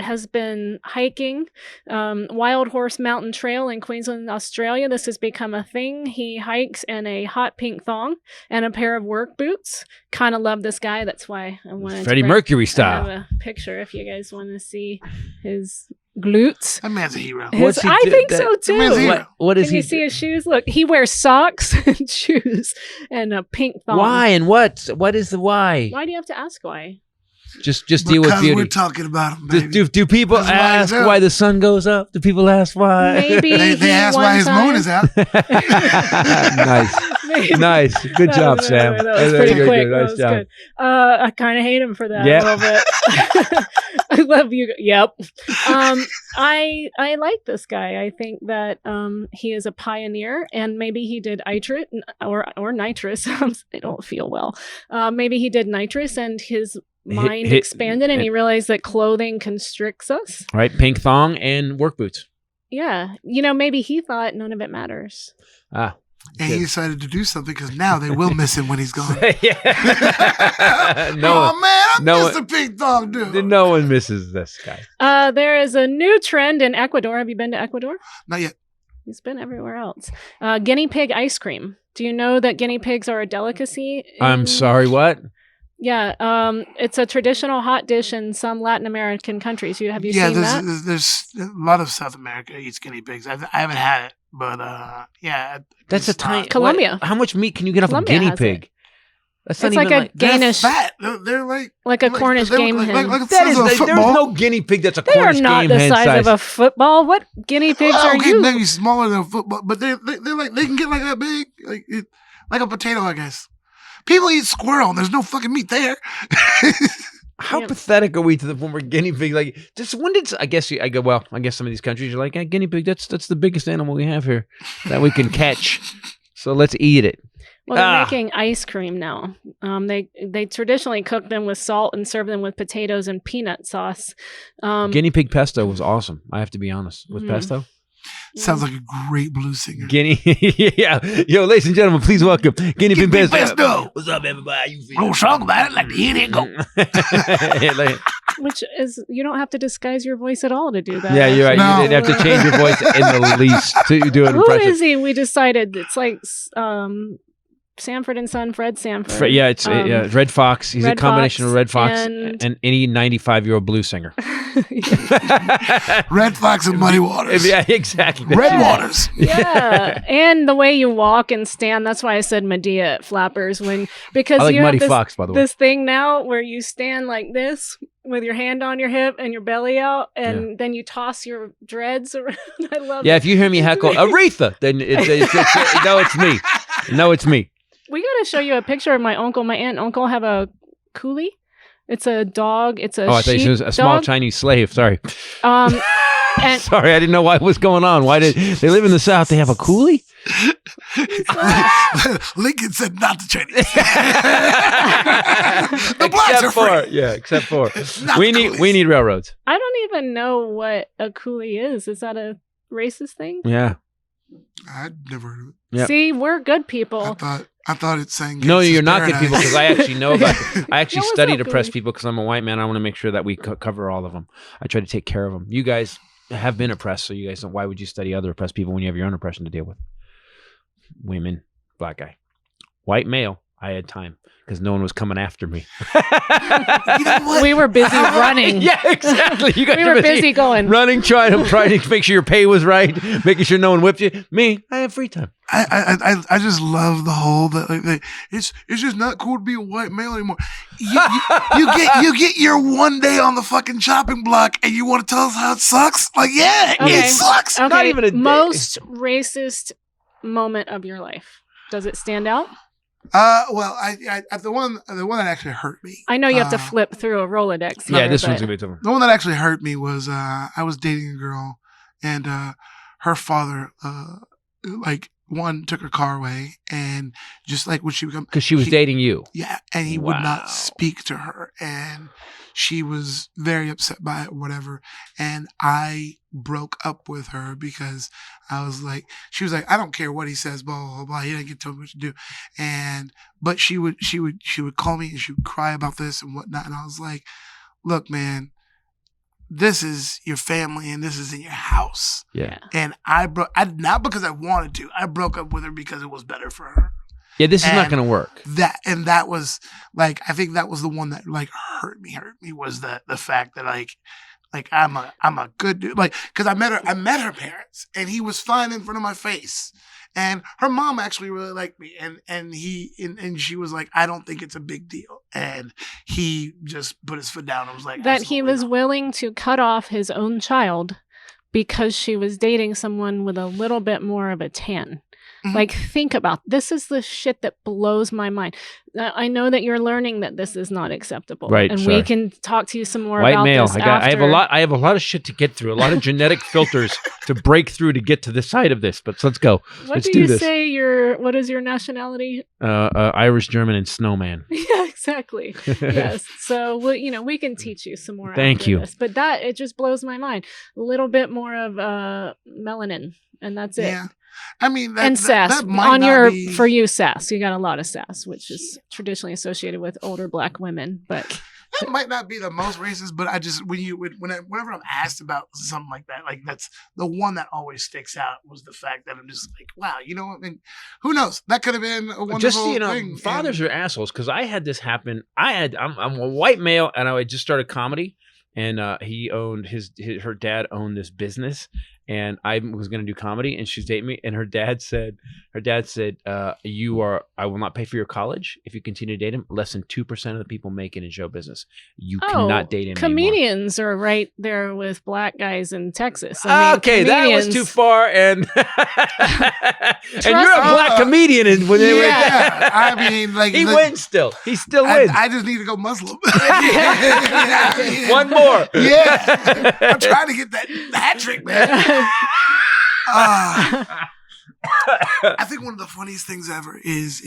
has been hiking Wild Horse Mountain Trail in Queensland, Australia. This has become a thing. He hikes in a hot pink thong and a pair of work boots. Kind of love this guy. That's why I wanted Freddie to Mercury I style. have a picture if you guys want to see his glutes. That man's a hero. What's he I do- think that- so too. man's a hero. What is Can he? you see his shoes? Look, he wears socks and shoes and a pink thong. Why and what? What is the why? Why do you have to ask why? Just deal with Because beauty. we're talking about him, baby. Do people That's why ask he's out. why the sun goes up? Do people ask why? Maybe they he asked one why his time- moon is out. Nice, nice. Good job, Sam. That was pretty Good, quick. good. That Nice was job. good. I kind of hate him for that Yeah. a little bit. I love you. Yep. I like this guy. I think that he is a pioneer, and maybe he did or nitrous. They don't feel well. Maybe he did nitrous, and his mind expanded, and he realized that clothing constricts us. Right, pink thong and work boots. Yeah, maybe he thought none of it matters. Ah, And he decided to do something because now they will miss him when he's gone. yeah. Oh, man, I no missed the pink dog, dude. No one misses this guy. There is a new trend in Ecuador. Have you been to Ecuador? Not yet. He's been everywhere else. Guinea pig ice cream. Do you know that guinea pigs are a delicacy? I'm sorry, what? Yeah, it's a traditional hot dish in some Latin American countries. Have you seen that? there's a lot of South America eats guinea pigs. I haven't had it, but yeah. That's a it's tiny. not- Colombia. How much meat can you get off Colombia a guinea has pig? it. That's not It's even like a They're Danish, fat. They're like a Cornish they're game like, hen. Like the That size is, of a there's football. no guinea pig that's a They are Cornish not game the hen size of a football. What guinea pigs Well, are okay, you? maybe smaller than a football, but they're like they can get like that big, like a potato, I guess. People eat squirrel, and there's no fucking meat there. How Yeah. pathetic are we to the point where guinea pig? Like, just when did I guess some of these countries are like, guinea pig. That's the biggest animal we have here that we can catch. So let's eat it. Well, they're Ah. making ice cream now. They traditionally cook them with salt and serve them with potatoes and peanut sauce. Guinea pig pesto was awesome. I have to be honest with Mhm. pesto. Sounds like a great blues singer. Guinea, yeah. Yo, ladies and gentlemen, please welcome Guinea pig pesto. Pesto. What's up, everybody? How you Little feeling? song about it, like the hit it go. Which is, you don't have to disguise your voice at all to do that. Yeah, you're right. No. You didn't have to change your voice in the least to do an Who impression. is he? We decided it's like Sanford and Son, Fred Sanford. It's Red Fox. He's a Red combination Fox of Red Fox and any 95-year-old blues singer. Red Fox and Muddy Waters. Yeah, exactly. Red Waters. Yeah, and the way you walk and stand. That's why I said Medea at Flappers because I like you Muddy have this, Fox, by the way. this thing now where you stand like this with your hand on your hip and your belly out, and then you toss your dreads around. I love it. Yeah, if you hear me heckle Aretha, then it's me. No, it's me. We got to show you a picture of my uncle. My aunt and uncle have a coolie. It's a dog. It's a I thought it was a small dog. Chinese slave. Sorry. And Sorry, I didn't know what was going on. Why did they live in the South? They have a coolie? Lincoln said not the Chinese. The blacks are free. Except for Not we the need coolies. railroads. I don't even know what a coolie is. Is that a racist thing? Yeah. I'd never heard of it. Yep. See, we're good people. I thought it's saying No, gangsta's you're not good paradise. people because I actually know about. I actually No, what's studied up, oppressed Coolie? people because I'm a white man. I want to make sure that we cover all of them. I try to take care of them. You guys have been oppressed, so you guys don't. Why would you study other oppressed people when you have your own oppression to deal with? Women, black guy, white male. I had time because no one was coming after me. You know what? We were busy running. Yeah, exactly. You guys We were busy going. running, trying to make sure your pay was right, making sure no one whipped you. Me, I have free time. I just love the whole that like, it's just not cool to be a white male anymore. You get your one day on the fucking chopping block and you want to tell us how it sucks? Like, yeah, Okay. it sucks. Okay, Not even a day. most racist moment of your life. Does it stand out? Well, I the one that actually hurt me. I know you have to flip through a Rolodex. Yeah, here, this but- one's gonna be a tough one. The one that actually hurt me was I was dating a girl and her father like one took her car away and just like when she would come Because she was dating you. yeah, and he would Wow. not speak to her and she was very upset by it or whatever. And I broke up with her because I was like, she was like, I don't care what he says, blah, blah, blah, blah. He didn't get told me what to do. But she would call me and she would cry about this and whatnot. And I was like, look, man, this is your family and this is in your house. Yeah. And not because I wanted to, I broke up with her because it was better for her. Yeah, this is not And gonna work. That was like, I think that was the one that like hurt me was the fact that like I'm a good dude. Like, cause I met her parents and he was fine in front of my face. And her mom actually really liked me. And she was like, I don't think it's a big deal. And he just put his foot down and was like, that he "Absolutely was not." willing to cut off his own child because she was dating someone with a little bit more of a tan. Mhm. Like, think about this is the shit that blows my mind. I know that you're learning that this is not acceptable, Right, And sorry. we can talk to you some more White about male. this. I have a lot of shit to get through. A lot of genetic filters to break through to get to the side of this. But let's go. What Let's do do you this. say? What is your nationality? Irish, German, and snowman. Yeah, exactly. Yes. So we can teach you some more. Thank after you. This. But it just blows my mind. A little bit more of melanin, and that's it. Yeah. I mean, And sass that might on not your be, for you sass. You got a lot of sass, which is traditionally associated with older black women. But that might not be the most racist, but I just whenever I'm asked about something like that, like that's the one that always sticks out was the fact that I'm just like, wow, you know what? I mean, who knows? That could have been a wonderful Just thing. fathers are assholes. Because I had this happen. I'm a white male, and I just started comedy, and he owned her dad owned this business. And I was going to do comedy, and she's dating me. And her dad said, I will not pay for your college if you continue to date him. Less than 2% of the people make it in show business. You cannot date him anymore. comedians are right there with black guys in Texas. I mean, Okay, that was comedians- too far. And and you're a black comedian. And when they were Yeah, I mean, like he wins still. He still wins. I just need to go Muslim. One more. Yeah, I'm trying to get that hat trick, man. I think one of the funniest things ever is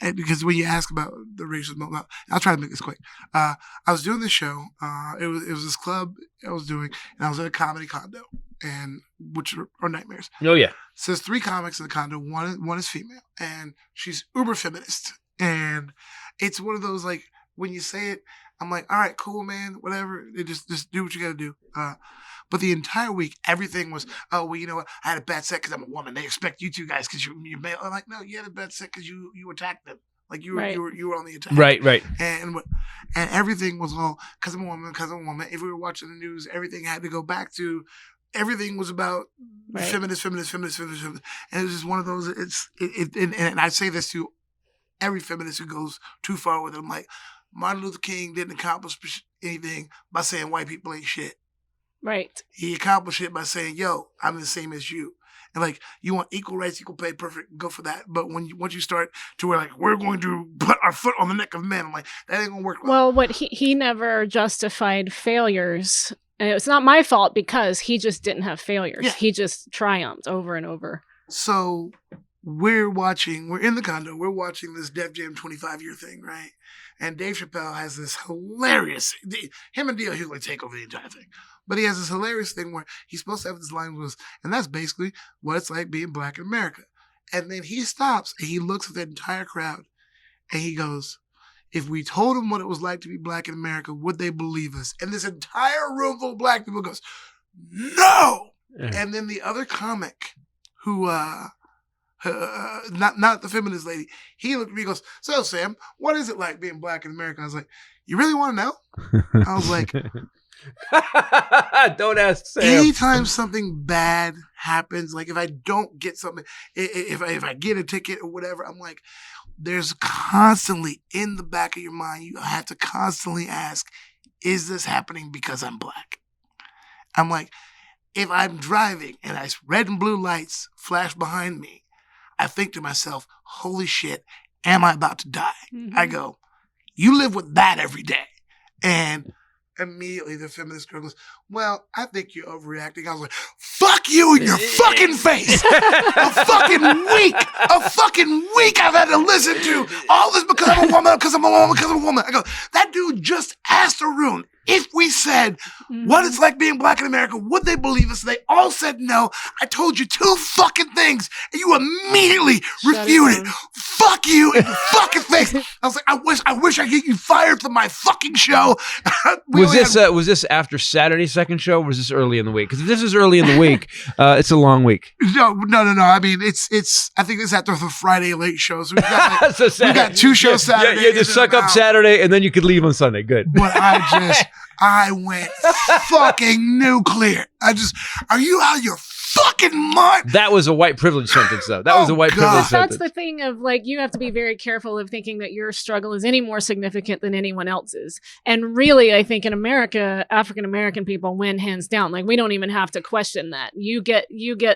because when you ask about the racism, I'll try to make this quick. I was doing this show. It was this club I was doing, and I was in a comedy condo, and which are nightmares. Oh yeah. So there's 3 comics in the condo. One is female, and she's uber feminist, and it's one of those like when you say it, I'm like, all right, cool, man, whatever. Just do what you got to do. But the entire week, everything was, oh, well, you know what? I had a bad set because I'm a woman. They expect you two guys because you're male. I'm like, no, you had a bad set because you attacked them. Like you were on the attack. Right. And everything was all because I'm a woman. If we were watching the news, everything had to go back to. Everything was about feminist. And it was just one of those. And I say this to every feminist who goes too far with it. I'm like, Martin Luther King didn't accomplish anything by saying white people ain't shit. Right. He accomplished it by saying, yo, I'm the same as you. And like, you want equal rights, equal pay, perfect, go for that. But once you start to where like, we're going to put our foot on the neck of men, I'm like, that ain't going to work well. What he never justified failures. And it's not my fault because he just didn't have failures. Yeah. He just triumphed over and over. So we're in the condo, we're watching this Def Jam 25-year thing, right? And Dave Chappelle has this hilarious, him and D.L. Hughley take over the entire thing. But he has this hilarious thing where he's supposed to have this line was, and that's basically what it's like being black in America. And then he stops and he looks at the entire crowd and he goes, if we told them what it was like to be black in America, would they believe us? And this entire room full of black people goes, no! Yeah. And then the other comic who, not the feminist lady, he looked at me and goes, so Sam, what is it like being black in America? I was like, you really want to know? I was like, don't ask Sam. Anytime something bad happens, like if I don't get something, if I get a ticket or whatever, I'm like, there's constantly in the back of your mind, you have to constantly ask, is this happening because I'm black? I'm like, if I'm driving and red and blue lights flash behind me, I think to myself, holy shit, am I about to die? Mm-hmm. I go, you live with that every day. And immediately the feminist girl goes, well, I think you're overreacting. I was like, fuck you in your fucking face. A fucking week I've had to listen to all this because I'm a woman. I go, that dude just asked Arun if we said what it's like being black in America, would they believe us? They all said no. I told you 2 fucking things and you immediately refuted. Fuck you in your fucking face. I was like, I wish I could get you fired from my fucking show. Was this after Saturday's second show, or was this early in the week? Because if this is early in the week, it's a long week. No. I mean, it's. I think it's after the Friday late show. So we got we got 2 shows Saturday. Yeah, just suck up Saturday, and then you could leave on Sunday. Good. But I went fucking nuclear. Are you out of your fucking mind? That was a white privilege sentence, though. That was a white privilege sentence. That's the thing of like, you have to be very careful of thinking that your struggle is any more significant than anyone else's. And really, I think in America, African-American people win hands down. Like, we don't even have to question that. You get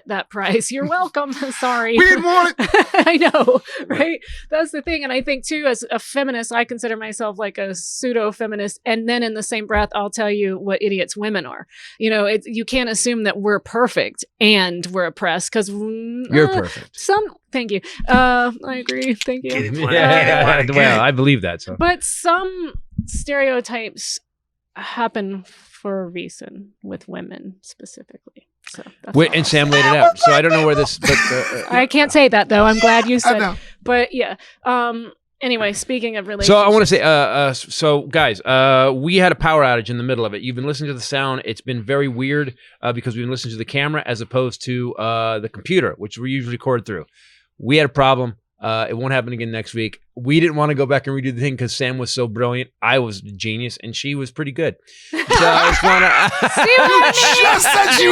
that prize. You're welcome. Sorry. We didn't want it. I know, right? That's the thing. And I think too, as a feminist, I consider myself like a pseudo-feminist. And then in the same breath, I'll tell you what idiots women are. You know, you can't assume that we're perfect and we're oppressed because you're perfect. Thank you. I agree. Thank you. Well, I believe that. So, but some stereotypes happen for a reason with women specifically. So and Sam laid it out. So I don't know where this. But I can't say that though. I'm glad you said. But yeah. Anyway, speaking of relationships. So I want to say, so guys, we had a power outage in the middle of it. You've been listening to the sound. It's been very weird because we've been listening to the camera as opposed to the computer, which we usually record through. We had a problem. It won't happen again next week. We didn't want to go back and redo the thing because Sam was so brilliant. I was a genius, and she was pretty good. So I just want to... You just said she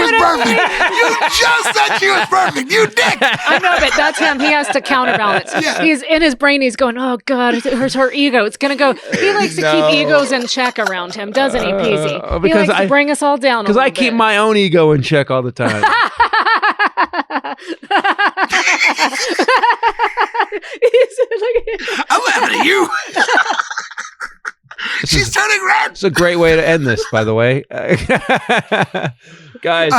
was perfect. You dick. I know, but that's him. He has to counterbalance. Yeah. He's in his brain. He's going, oh, God, it hurts her ego. It's going to go... He likes to keep egos in check around him, doesn't he, Peasy? He likes to bring us all down because I keep my own ego in check all the time. I'm laughing at you. She's turning red. It's a great way to end this, by the way. Guys,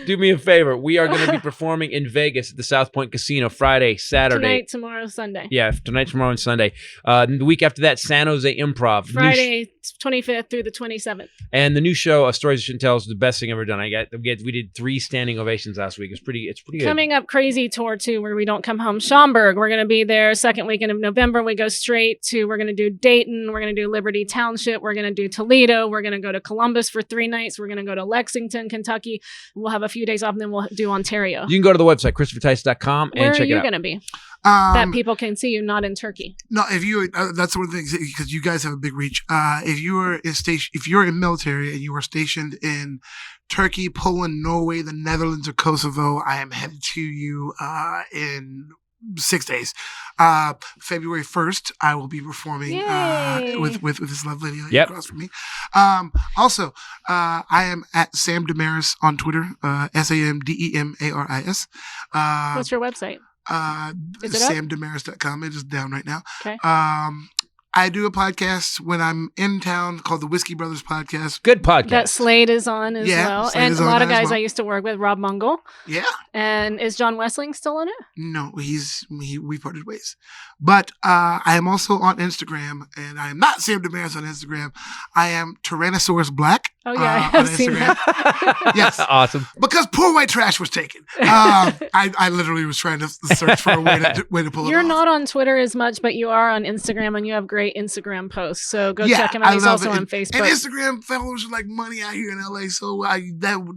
do me a favor. We are going to be performing in Vegas at the South Point Casino Friday, Saturday. Tonight, tomorrow, Sunday. Yeah, tonight, tomorrow, and Sunday. The week after that, San Jose Improv. Friday, 25th through the 27th. And the new show, Stories I Shouldn't Tell, is the best thing I've ever done. We did 3 standing ovations last week. It's pretty good. Coming up, Crazy Tour 2, where we don't come home. Schaumburg, we're going to be there second weekend of November. We go straight to, we're going to do Dayton. We're going to do Liberty Township. We're going to do Toledo. We're going to go to Columbus for 3 nights. We're going to go to Lexington, Kentucky. We'll have a few days off, and then we'll do Ontario. You can go to the website, ChristopherTice.com, and check it out. Where are you going to be? That people can see you, not in Turkey. No, if you that's one of the things, because you guys have a big reach. If you're in military and you are stationed in Turkey, Poland, Norway, the Netherlands, or Kosovo, I am headed to you in 6 days. February 1st, I will be performing with this lovely lady across from me. Also, I am at Sam Demaris on Twitter, SAMDEMARIS. What's your website? Is it SamDemaris.com. It is down right now. Okay. I do a podcast when I'm in town called the Whiskey Brothers Podcast. Good podcast. That Slade is on as well. Slade And is a on lot of as guys well. I used to work with, Rob Mungle. Yeah. And is John Wessling still on it? No, we parted ways. But I am also on Instagram, and I am not Sam Demaris on Instagram. I am Tyrannosaurus Black. Oh, yeah, I have seen that. Yes. Awesome. Because poor white trash was taken. I literally was trying to search for a way to pull it off. You're not on Twitter as much, but you are on Instagram, and you have great Instagram posts. So go check him out. He's also on Facebook. And Instagram followers are like money out here in LA, so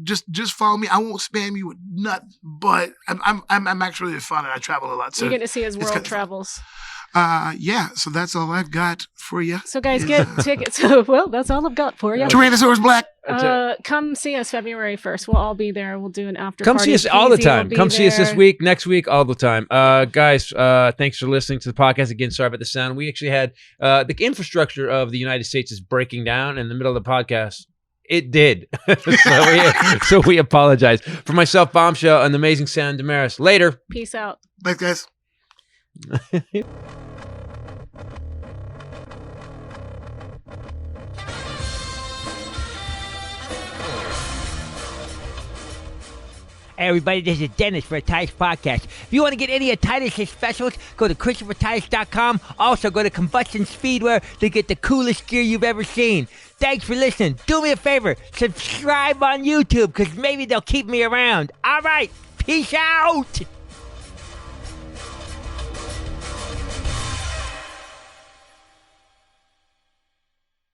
just follow me. I won't spam you with nothing, but I'm actually fun, and I travel a lot. So you get to see his world travels. So that's all I've got for you. So guys, get tickets. Well, that's all I've got for you. Tyrannosaurus Black. Come see us February 1st. We'll all be there. We'll do an after Come party. see us all the Peasy time. will Come be see us this there. week, next week, all the time. Guys, thanks for listening to the podcast. Again, sorry about the sound. We actually had the infrastructure of the United States is breaking down in the middle of the podcast. It did. so we apologize. For myself, Bombshell, and the amazing Sam Demaris. Later. Peace out. Thanks, guys. Hey everybody, this is Dennis for Titus Podcast. If you want to get any of Titus' specials, go to ChristopherTitus.com. Also, go to Combustion Speedwear to get the coolest gear you've ever seen. Thanks for listening. Do me a favor, subscribe on YouTube, because maybe they'll keep me around. All right, peace out.